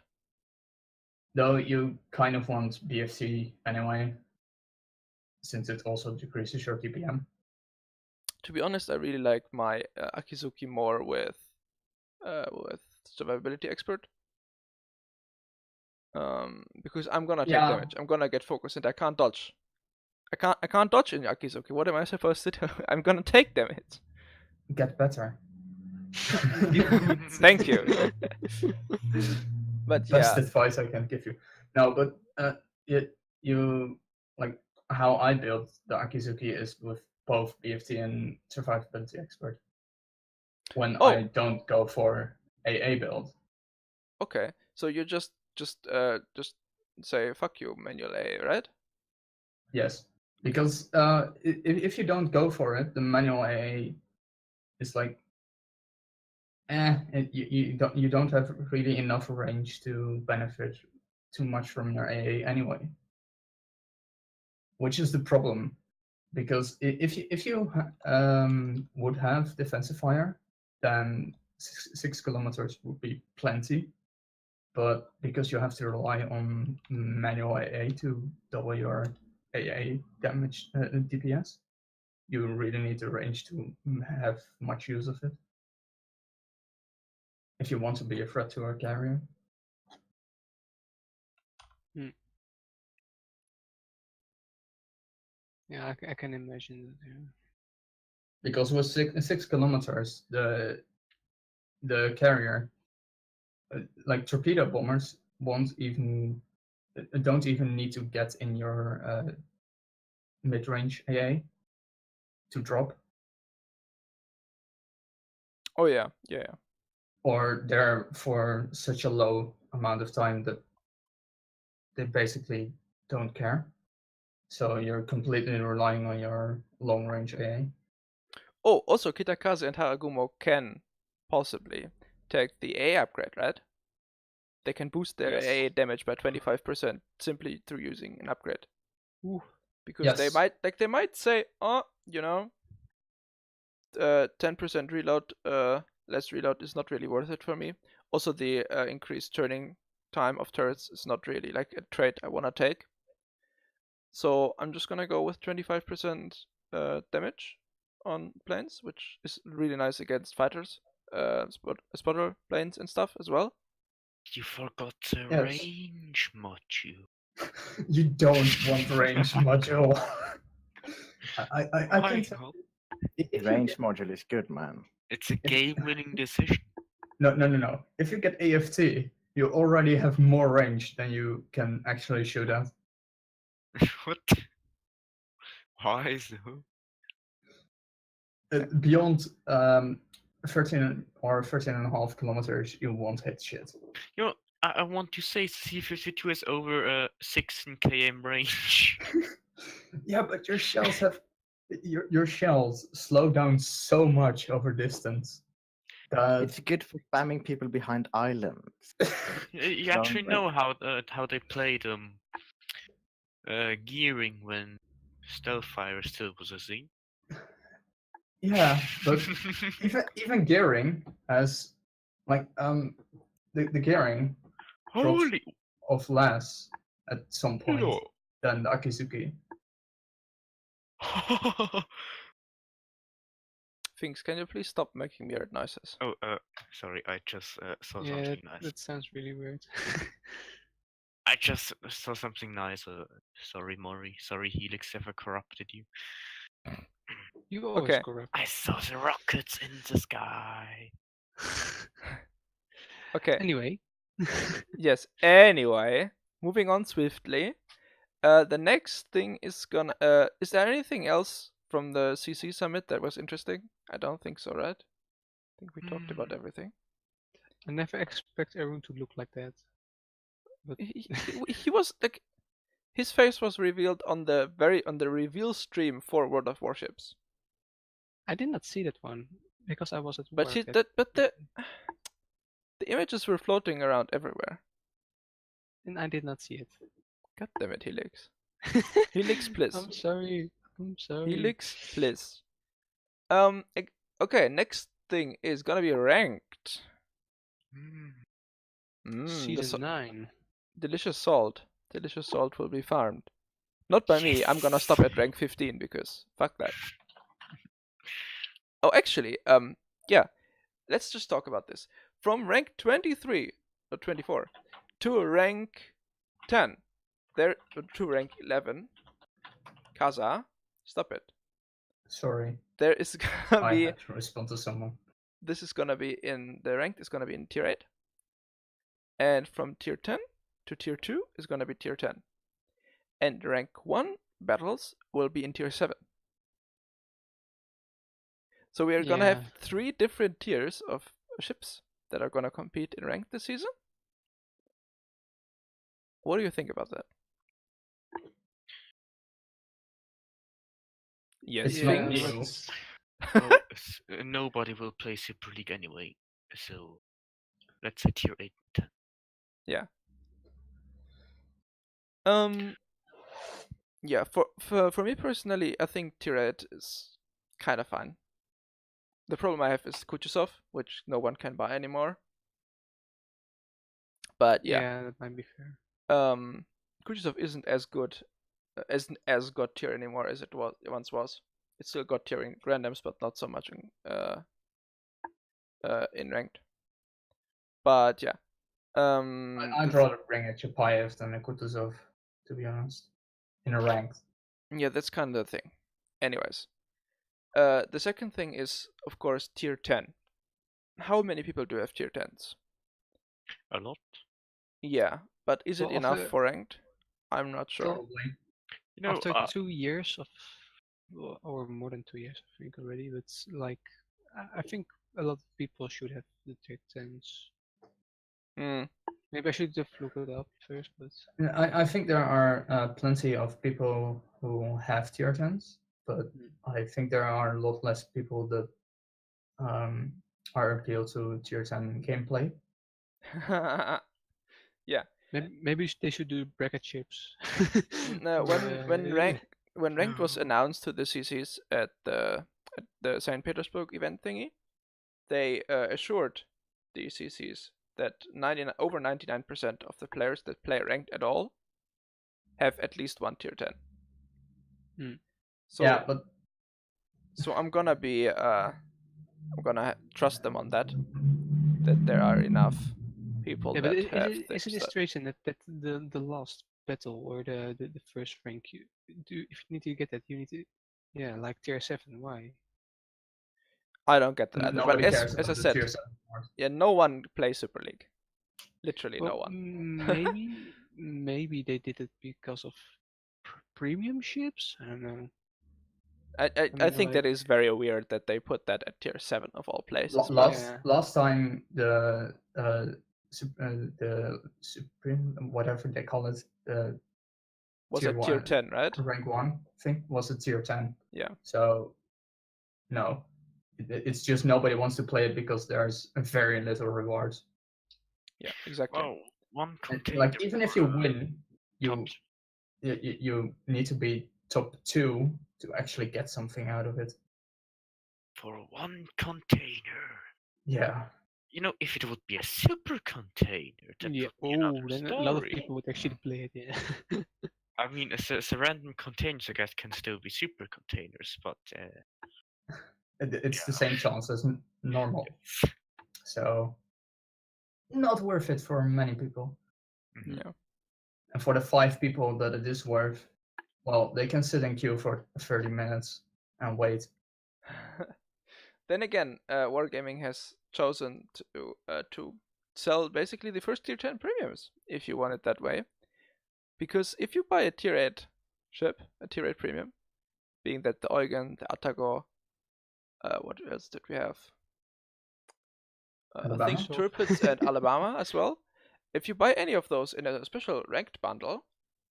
Though you kind of want BFT anyway, since it also decreases your TPM. To be honest, I really like my Akizuki more with survivability expert. Because I'm gonna take damage. I'm gonna get focused and I can't dodge. I can't dodge in Akizuki. What am I supposed to do? I'm gonna take damage. Get better. Thank you. But best advice I can give you. No, but you like how I build the Akizuki is with both BFT and survivability expert. When I don't go for AA build. Okay, so you just say fuck you manual A, right? Yes, because if you don't go for it, the manual AA is like You don't have really enough range to benefit too much from your AA anyway, which is the problem. Because if you would have defensive fire, then 6 kilometers would be plenty. But because you have to rely on manual AA to double your AA damage DPS, you really need the range to have much use of it. If you want to be a threat to our carrier. Yeah, I can imagine that. Yeah. Because with 6 kilometers, the carrier, like torpedo bombers, don't even need to get in your mid-range AA to drop. Oh yeah. Or they're for such a low amount of time that they basically don't care. So you're completely relying on your long-range AA. Oh, also Kitakaze and Haragumo can possibly take the AA upgrade, right? They can boost their Yes. AA damage by 25% simply through using an upgrade. Ooh. Because Yes. they might say, 10% reload, less reload is not really worth it for me. Also, the increased turning time of turrets is not really like a trait I want to take. So I'm just gonna go with 25% damage on planes, which is really nice against fighters, spotter planes and stuff as well. You forgot the Yes. range module. You don't want range module. I Why can tell. not? If you Range get- module is good, man. It's a game-winning decision. No. If you get AFT, you already have more range than you can actually shoot at. What? Why so? Beyond 13 or 13.5 kilometers, you won't hit shit. You know, I want to say C-52 has over 16 km range. Yeah, but your shells have your shells slow down so much over distance. It's good for spamming people behind islands. You actually know how they played gearing when stealth fire still was a thing. Yeah, but even gearing has like the gearing drops Holy off less at some point hello. than the Akizuki. Finx, can you please stop making weird noises? Oh, sorry, I just saw Yeah, something nice. that sounds really weird. I just saw something nice. Sorry, Mori. Sorry, Helix ever corrupted you. You always Okay. corrupt. I saw the rockets in the sky. Okay. Anyway. Yes. Anyway, moving on swiftly. The next thing is gonna. Is there anything else from the CC summit that was interesting? I don't think so, right? I think we talked about everything. I never expect everyone to look like that. But He was like, his face was revealed on the reveal stream for World of Warships. I did not see that one because I was at But work. the images were floating around everywhere. And I did not see it. God damn it, Helix. Helix, please. I'm sorry. Helix, please. Okay, next thing is gonna be ranked. Season 9. Delicious salt. Delicious salt will be farmed. Not by me. I'm gonna stop at rank 15 because fuck that. Oh, actually, yeah. Let's just talk about this. From rank 23 or 24 to rank 10, there to rank 11. Kaza, stop it. Sorry. There is gonna be. I had to respond to someone. This is gonna be in the ranked is gonna be in tier 8, and from tier 10 to tier 2 is gonna be tier 10, and rank 1 battles will be in tier 7. So we are gonna have 3 different tiers of ships that are gonna compete in ranked this season. What do you think about that? Yes, It's not things. new. Well, nobody will play Super League anyway. So let's say tier 8 and 10. Yeah. Yeah, for me personally, I think tier 8 is kind of fine. The problem I have is Kuchusov, which no one can buy anymore. But yeah, that might be fair. Kuchusov isn't as good, as god tier anymore as it once was. It's still god tier in randoms, but not so much in ranked. But yeah, I'd rather bring a Chapayev than a Kutuzov, to be honest, in a ranked. yeah, that's kind of the thing. Anyways, the second thing is, of course, tier 10. How many people do have tier 10s? A lot. Yeah, but is it Well, enough after- for ranked? I'm not sure. Probably. You know, After 2 years of, or more than 2 years, I think already. But like, I think a lot of people should have the tier 10s. Maybe I should have looked it up first, but I think there are plenty of people who have tier 10s, but I think there are a lot less people that are appealed to tier 10 gameplay. Yeah. maybe they should do bracket chips. No, when ranked was Oh. announced to the CCs at the St. Petersburg event thingy, they assured the CCs that over 99% of the players that play ranked at all have at least one tier 10. So yeah, but so I'm gonna trust them on that there are enough people Yeah, but that have is it a things that. situation that the last battle or the first rank if you need to get that you need to like tier 7? Why? I don't get that either. But nobody cares as I about the said, tier 7 part. yeah, no one plays Super League. Literally no Well, one. maybe they did it because of premium ships. I don't know. I think that is very weird that they put that at tier 7 of all places. But Last time the supreme whatever they call it was it tier 10, right? rank 1 I think was a tier 10. Yeah. So no, it's just nobody wants to play it because there's very little rewards. Yeah, exactly. Well, one container. Like even if you win, you need to be top 2 to actually get something out of it. For one container. Yeah. You know, if it would be a super container, that Yeah. would be another Then story. a lot of people would actually play it. Yeah. I mean, so random containers, I guess, can still be super containers, but It's the same chance as normal. So not worth it for many people. Yeah. And for the 5 people that it is worth, well, they can sit in queue for 30 minutes and wait. Then again, Wargaming has chosen to sell basically the first tier 10 premiums, if you want it that way. Because if you buy a tier 8 ship, a tier 8 premium, being that the Eugen, the Atago, what else did we have? I think Turpits and Alabama as well. If you buy any of those in a special ranked bundle,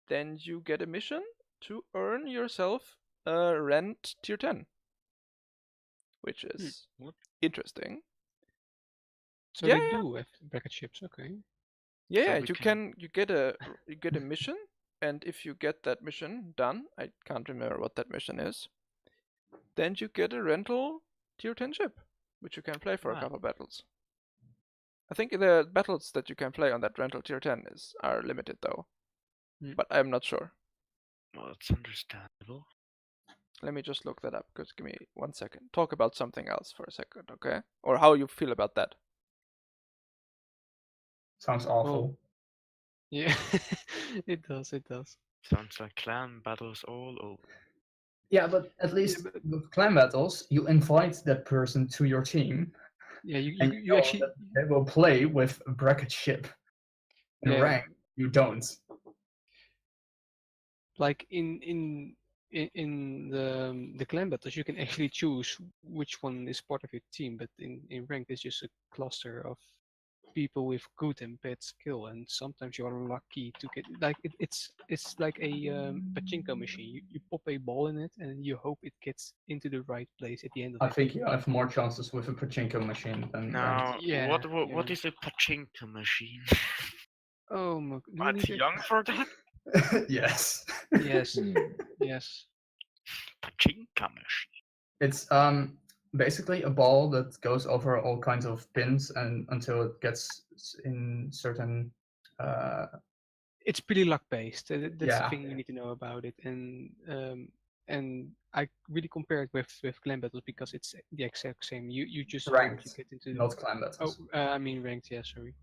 then you get a mission to earn yourself a rent tier 10. Which is interesting. So they do have bracket ships, okay. Yeah, so you get a mission, and if you get that mission done, I can't remember what that mission is, then you get a rental tier 10 ship, which you can play for a couple battles. I think the battles that you can play on that rental tier 10 are limited though, but I'm not sure. Well, that's understandable. Let me just look that up, because give me 1 second. Talk about something else for a second, okay? Or how you feel about that. Sounds awful. Oh. Yeah, it does. Sounds like clan battles all over. Yeah, but at least with clan battles, you invite that person to your team. Yeah, you actually they will play with a bracket ship. In rank, you don't. Like in the clan battles, you can actually choose which one is part of your team, but in ranked, it's just a cluster of people with good and bad skill, and sometimes you're lucky to get like it's like a pachinko machine. You pop a ball in it and you hope it gets into the right place at the end of I it. think you have more chances with a pachinko machine than Now, Yeah, what yeah. is a pachinko machine? Oh, do we I'm need to- young for that. ranked. Yes. Yes, yes. Pachinko machine. It's basically a ball that goes over all kinds of pins and until it gets in certain It's pretty luck based. That's the Yeah. thing you need to know about it, and I really compare it with clan battles because it's the exact same. You just hope ranked, you get into not clan battles. I mean ranked. Yeah, sorry.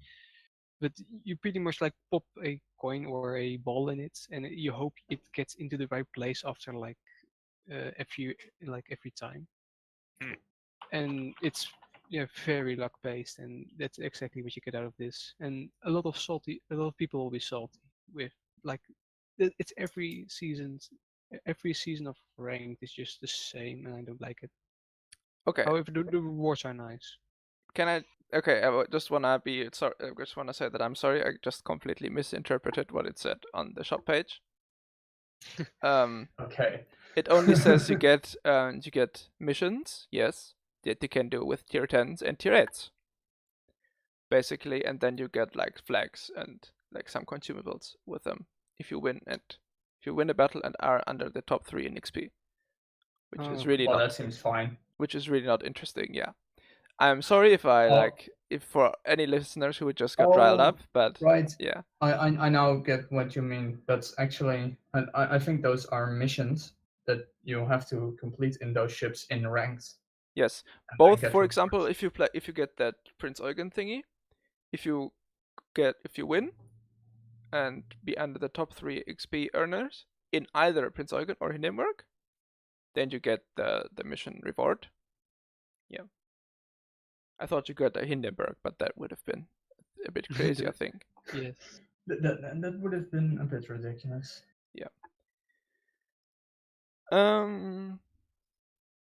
But you pretty much like pop a coin or a ball in it, and you hope it gets into the right place after like every time. Hmm. And it's very luck based, and that's exactly what you get out of this. And a lot of people will be salty with like it's every season of ranked is just the same, and I don't like it. Okay. However, the rewards are nice. Can I? Okay, just wanna be sorry. I just wanna say that I'm sorry. I just completely misinterpreted what it said on the shop page. Okay. It only says you get missions, yes, that you can do with tier 10s and tier 8s, basically, and then you get like flags and like some consumables with them if you win a battle and are under the top 3 in XP, which is really Well, not that seems fine. which is really not interesting. Yeah, I'm sorry if I if for any listeners who just got riled up, but Right. yeah, I now get what you mean. That's actually, and I think those are missions that you have to complete in those ships in ranked. yes. and then Both, get for rewards. example, if you get that Prince Eugen thingy, if you win and be under the top 3 XP earners in either Prince Eugen or Hindenburg, then you get the mission reward. Yeah. I thought you got a Hindenburg, but that would have been a bit crazy, I think. Yes. That would have been a bit ridiculous. Yeah.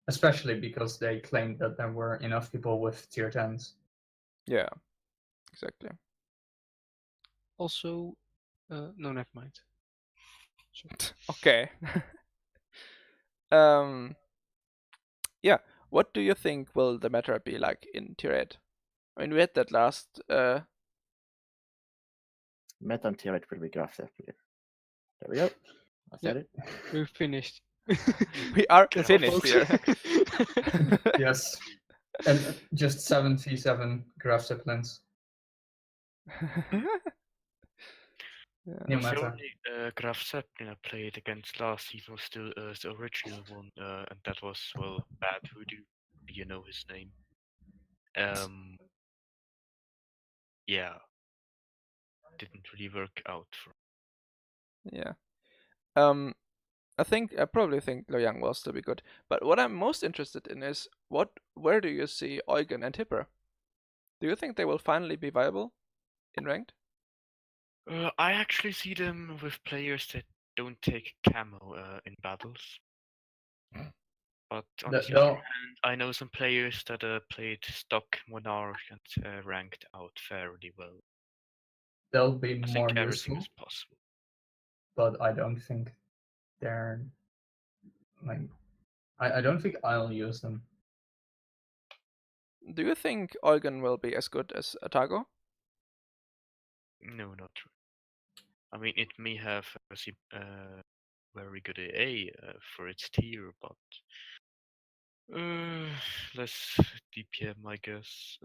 Especially because they claimed that there were enough people with tier 10s. Yeah. Exactly. Also, no, never mind. Okay. Yeah. What do you think will the meta be like in tier 8? I mean, we had that last Meta and tier 8 will be graph separately. There we go. I said it. We're finished. we are That's all, finished folks. here. Yes. And just 7v7 graph zeppelins. New The meta. only Graf Zeppelin I played against last season was still the original one, and that was, well, Bad Voodoo. You know his name. Yeah. Didn't really work out for. Yeah. I probably think Lo Yang will still be good. But what I'm most interested in is where do you see Eugen and Hipper? Do you think they will finally be viable in ranked? I actually see them with players that don't take camo in battles. But on the other hand, I know some players that played stock Monarch and ranked out fairly well. They'll be I more think everything useful, is possible. but I don't think they're like. I don't think I'll use them. Do you think Eugen will be as good as Atago? No, not true. I mean, it may have a very good AA for its tier, but less DPM, I guess.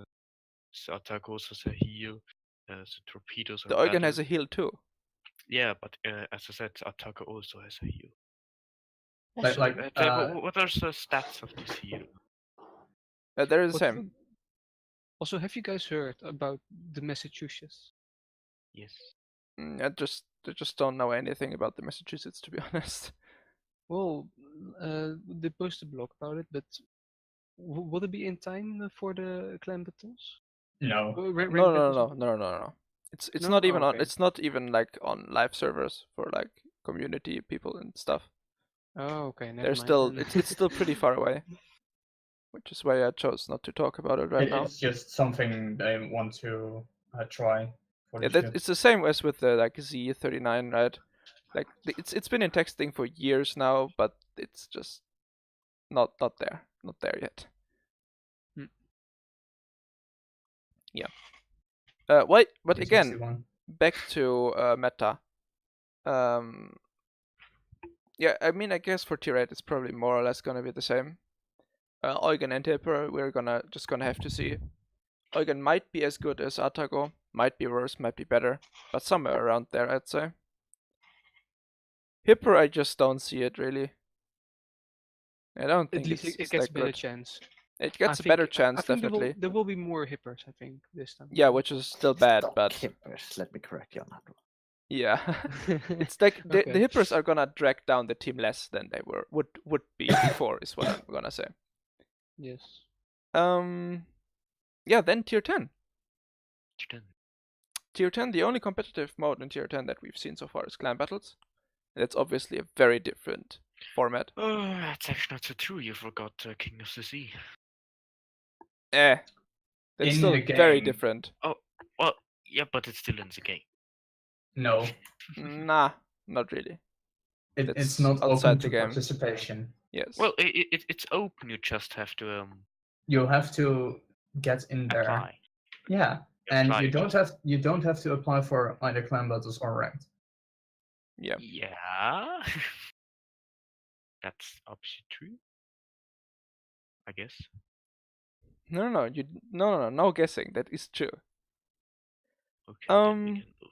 Attack also has a heal. The torpedoes are The Eugen better. has a heal too. Yeah, but as I said, Attacker also has a heal. What are the stats of this heal? They're the same. Also, have you guys heard about the Massachusetts? Yes. I just don't know anything about the Massachusetts, to be honest. Well, they posted a blog about it, but will it be in time for the clan battles? No. No. It's not even on. Okay. It's not even like on live servers for like community people and stuff. Oh, okay. Never They're mind still then. it's still pretty far away, which is why I chose not to talk about it right now. It's just something they want to try for Yeah, the ship. it's the same as with the like Z39, right? Like it's been in texting for years now, but it's just not there yet. Yeah. Wait, but again, T61. back to meta. Yeah, I mean, I guess for tier 8 it's probably more or less gonna be the same. Eugen and Tipper, we're just gonna have to see. Eugen might be as good as Atago, might be worse, might be better, but somewhere around there, I'd say. Hipper, I just don't see it really. I don't At think least it's it gets that better good. chance. It I gets a better think- chance, I think definitely. there will be more hippers, I think, this time. Yeah, which is still bad, Stop but hippers, let me correct you on that one. yeah. It's like the Okay. hippers are gonna drag down the team less than they would be before, is what I'm gonna say. Yes. Yeah, then tier 10. Tier 10. Tier 10, the only competitive mode in tier 10 that we've seen so far is clan battles. That's obviously a very different format. Oh, that's actually not so true. You forgot King of the Sea. That's In still the very game. different. Well, yeah, but it's still in the game. No, Nah, not really. it's That's not outside open the to game. participation. Yes. Well, it's open. You just have to You have to get in there. apply. Yeah, You and apply you don't have to apply for either clan battles or ranked. Yeah. Yeah. That's obviously true. I guess. No guessing. That is true. Okay, then we can move.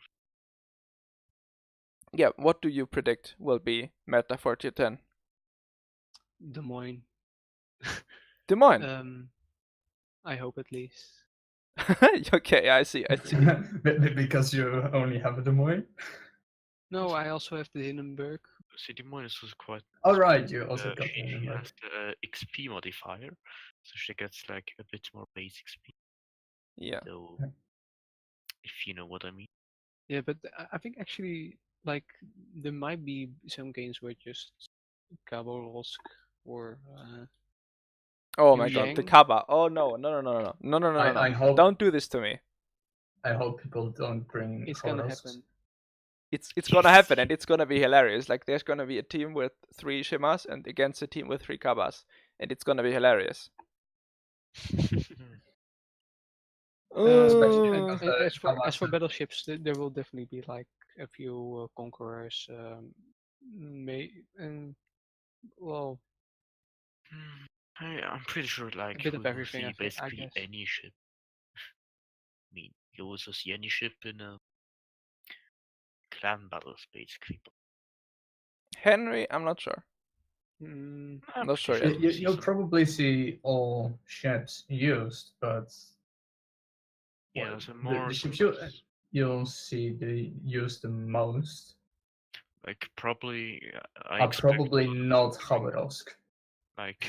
Yeah, what do you predict will be meta for tier 10? Des Moines. Des Moines. I hope at least. Okay, I see. Because you only have a Des Moines. No, I also have the Hindenburg. See, Des Moines was quite. All right, you also got She Hindenburg. has the XP modifier, so she gets like a bit more base XP. Yeah. So, if you know what I mean. Yeah, but I think actually, like, there might be some games where just Khabarovsk or Oh my god, the Yang. Kaba. Oh no. I hope Don't do this to me. I hope people don't bring. It's gonna Khabarovsk. happen. It's gonna happen and it's gonna be hilarious. Like there's gonna be a team with 3 Shimas and against a team with 3 Kabas. And it's gonna be hilarious. Especially Oh. because the As for Kabas- battleships, there will definitely be like a few conquerors. Well, I'm pretty sure like bit of we will everything, see I basically guess. any ship. I mean, you also see any ship in clan battles, basically. Henry, I'm not sure. Mm, I'm Not pretty sure sure yet. we'll see You'll some. probably see all ships used, but Yeah, well, so the more ships towards, you'll see the used the most like probably I are expect probably a lot of not gearing. Khabarovsk. Like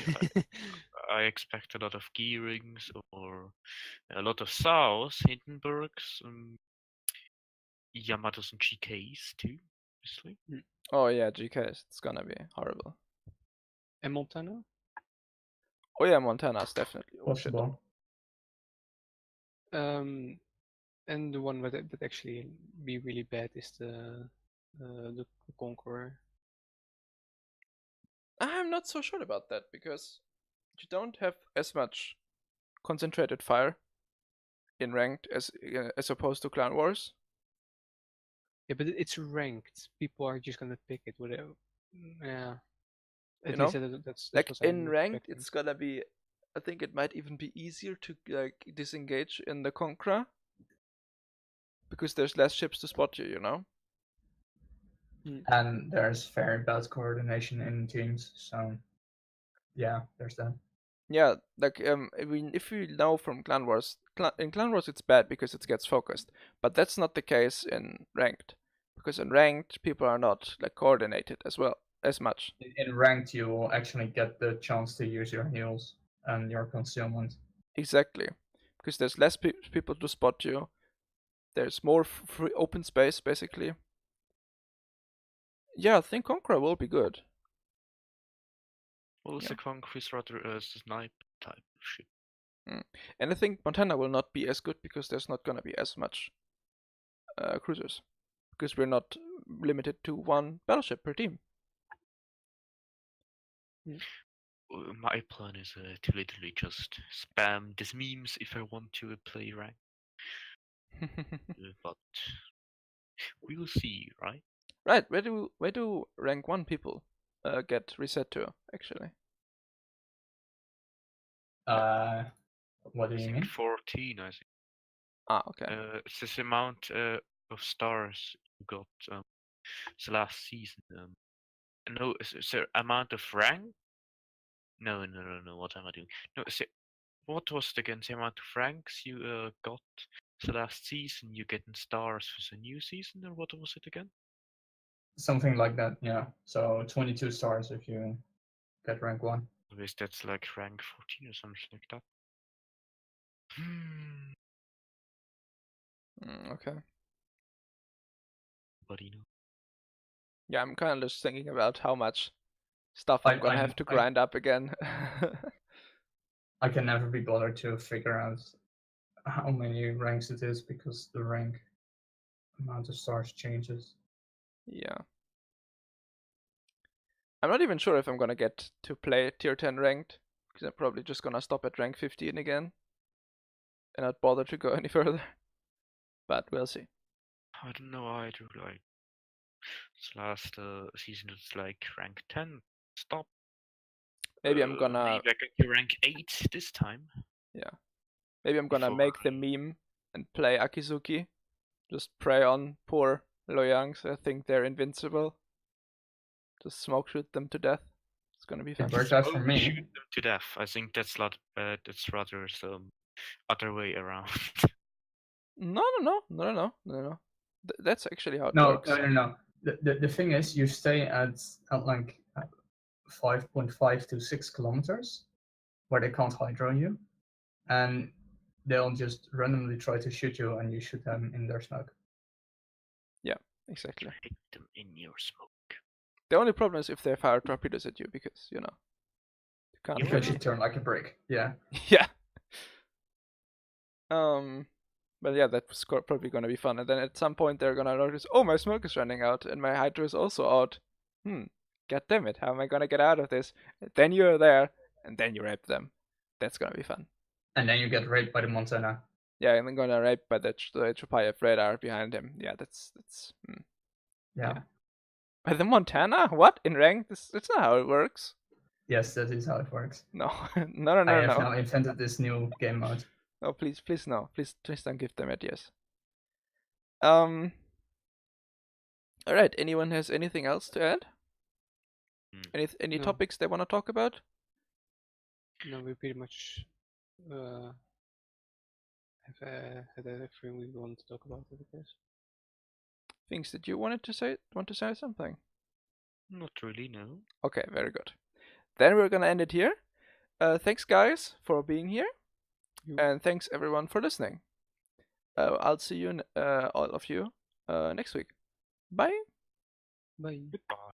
I expect a lot of gearings or a lot of Saos, Hindenburgs, Yamatos and GKs too, obviously. Oh yeah, GKs. It's gonna be horrible. and Montana. Oh yeah, Montana's definitely. Oh shit. Possible. And the one that actually be really bad is the Conqueror. I'm not so sure about that because you don't have as much concentrated fire in ranked as opposed to Clan Wars. Yeah, but it's ranked. People are just gonna pick it without. Yeah. At You least know? that's Like what in I'm ranked, expecting. it's gonna be. I think it might even be easier to like disengage in the Conqueror because there's less ships to spot you. You know. And there's very bad coordination in teams, so yeah, there's that. Yeah, like I mean, if you know from Clan Wars, in Clan Wars it's bad because it gets focused, but that's not the case in ranked, because in ranked people are not like coordinated as much. In ranked, you will actually get the chance to use your heals and your concealment. Exactly, because there's less people to spot you. There's more free open space basically. Yeah, I think Conqueror will be good. Well, Yeah. the Conqueror is rather a snipe type of ship. And I think Montana will not be as good because there's not gonna be as much cruisers, because we're not limited to one battleship per team. My plan is to literally just spam these memes if I want to play rank. But we'll see, right? Right, where do rank 1 people get reset to, actually? What do I you think mean? 14, I think. Ah, okay. It's this amount of stars you got the last season. No, it's the amount of rank? No, what am I doing? No, what was it again? The amount of ranks you got the last season you get in stars for the new season, or what was it again? Something like that, yeah. So 22 stars if you get rank 1. I guess that's like rank 14 or something like that. Okay. But you know. Yeah, I'm kind of just thinking about how much stuff I'm gonna have to grind up again. I can never be bothered to figure out how many ranks it is because the rank amount of stars changes. Yeah. I'm not even sure if I'm gonna get to play tier 10 ranked, because I'm probably just gonna stop at rank 15 again and not bother to go any further. But we'll see. I don't know either. Like this last season, it's like rank 10. Stop. Maybe I'm gonna. Maybe I get to rank 8 this time. Yeah. Maybe I'm gonna make the meme and play Akizuki. Just prey on poor Loyangs. I think they're invincible. Just smoke shoot them to death. It's gonna be fun. It worked out for me. Shoot them to death. I think that's rather some other way around. No. That's actually how it No, works. no. The thing is, you stay at like 5.5 to 6 kilometers, where they can't hydro you, and they'll just randomly try to shoot you, and you shoot them in their smoke. Yeah, exactly. Hit them in your smoke. The only problem is if they fire torpedoes at you, because you can't. Because you turn like a brick. Yeah. Yeah. But yeah, that's probably gonna be fun. And then at some point they're gonna notice, oh, my smoke is running out and my hydro is also out. God damn it, how am I gonna get out of this? And then you're there, and then you rape them. That's gonna be fun. And then you get raped by the Montana. Yeah, and then gonna rape by the Chupayev radar behind him. Yeah, that's. Yeah. By the Montana? What? In rank? That's not how it works. Yes, that is how it works. No. I have now invented this new game mode. No, please no. Please don't give them ideas. Alright, anyone has anything else to add? Any No. topics they want to talk about? No, we pretty much have had everything we want to talk about, I guess. Things that you want to say something? Not really, no. Okay, very good. Then we're gonna end it here. Thanks guys for being here. And thanks everyone for listening. I'll see you all of you next week. Bye. Bye. Goodbye.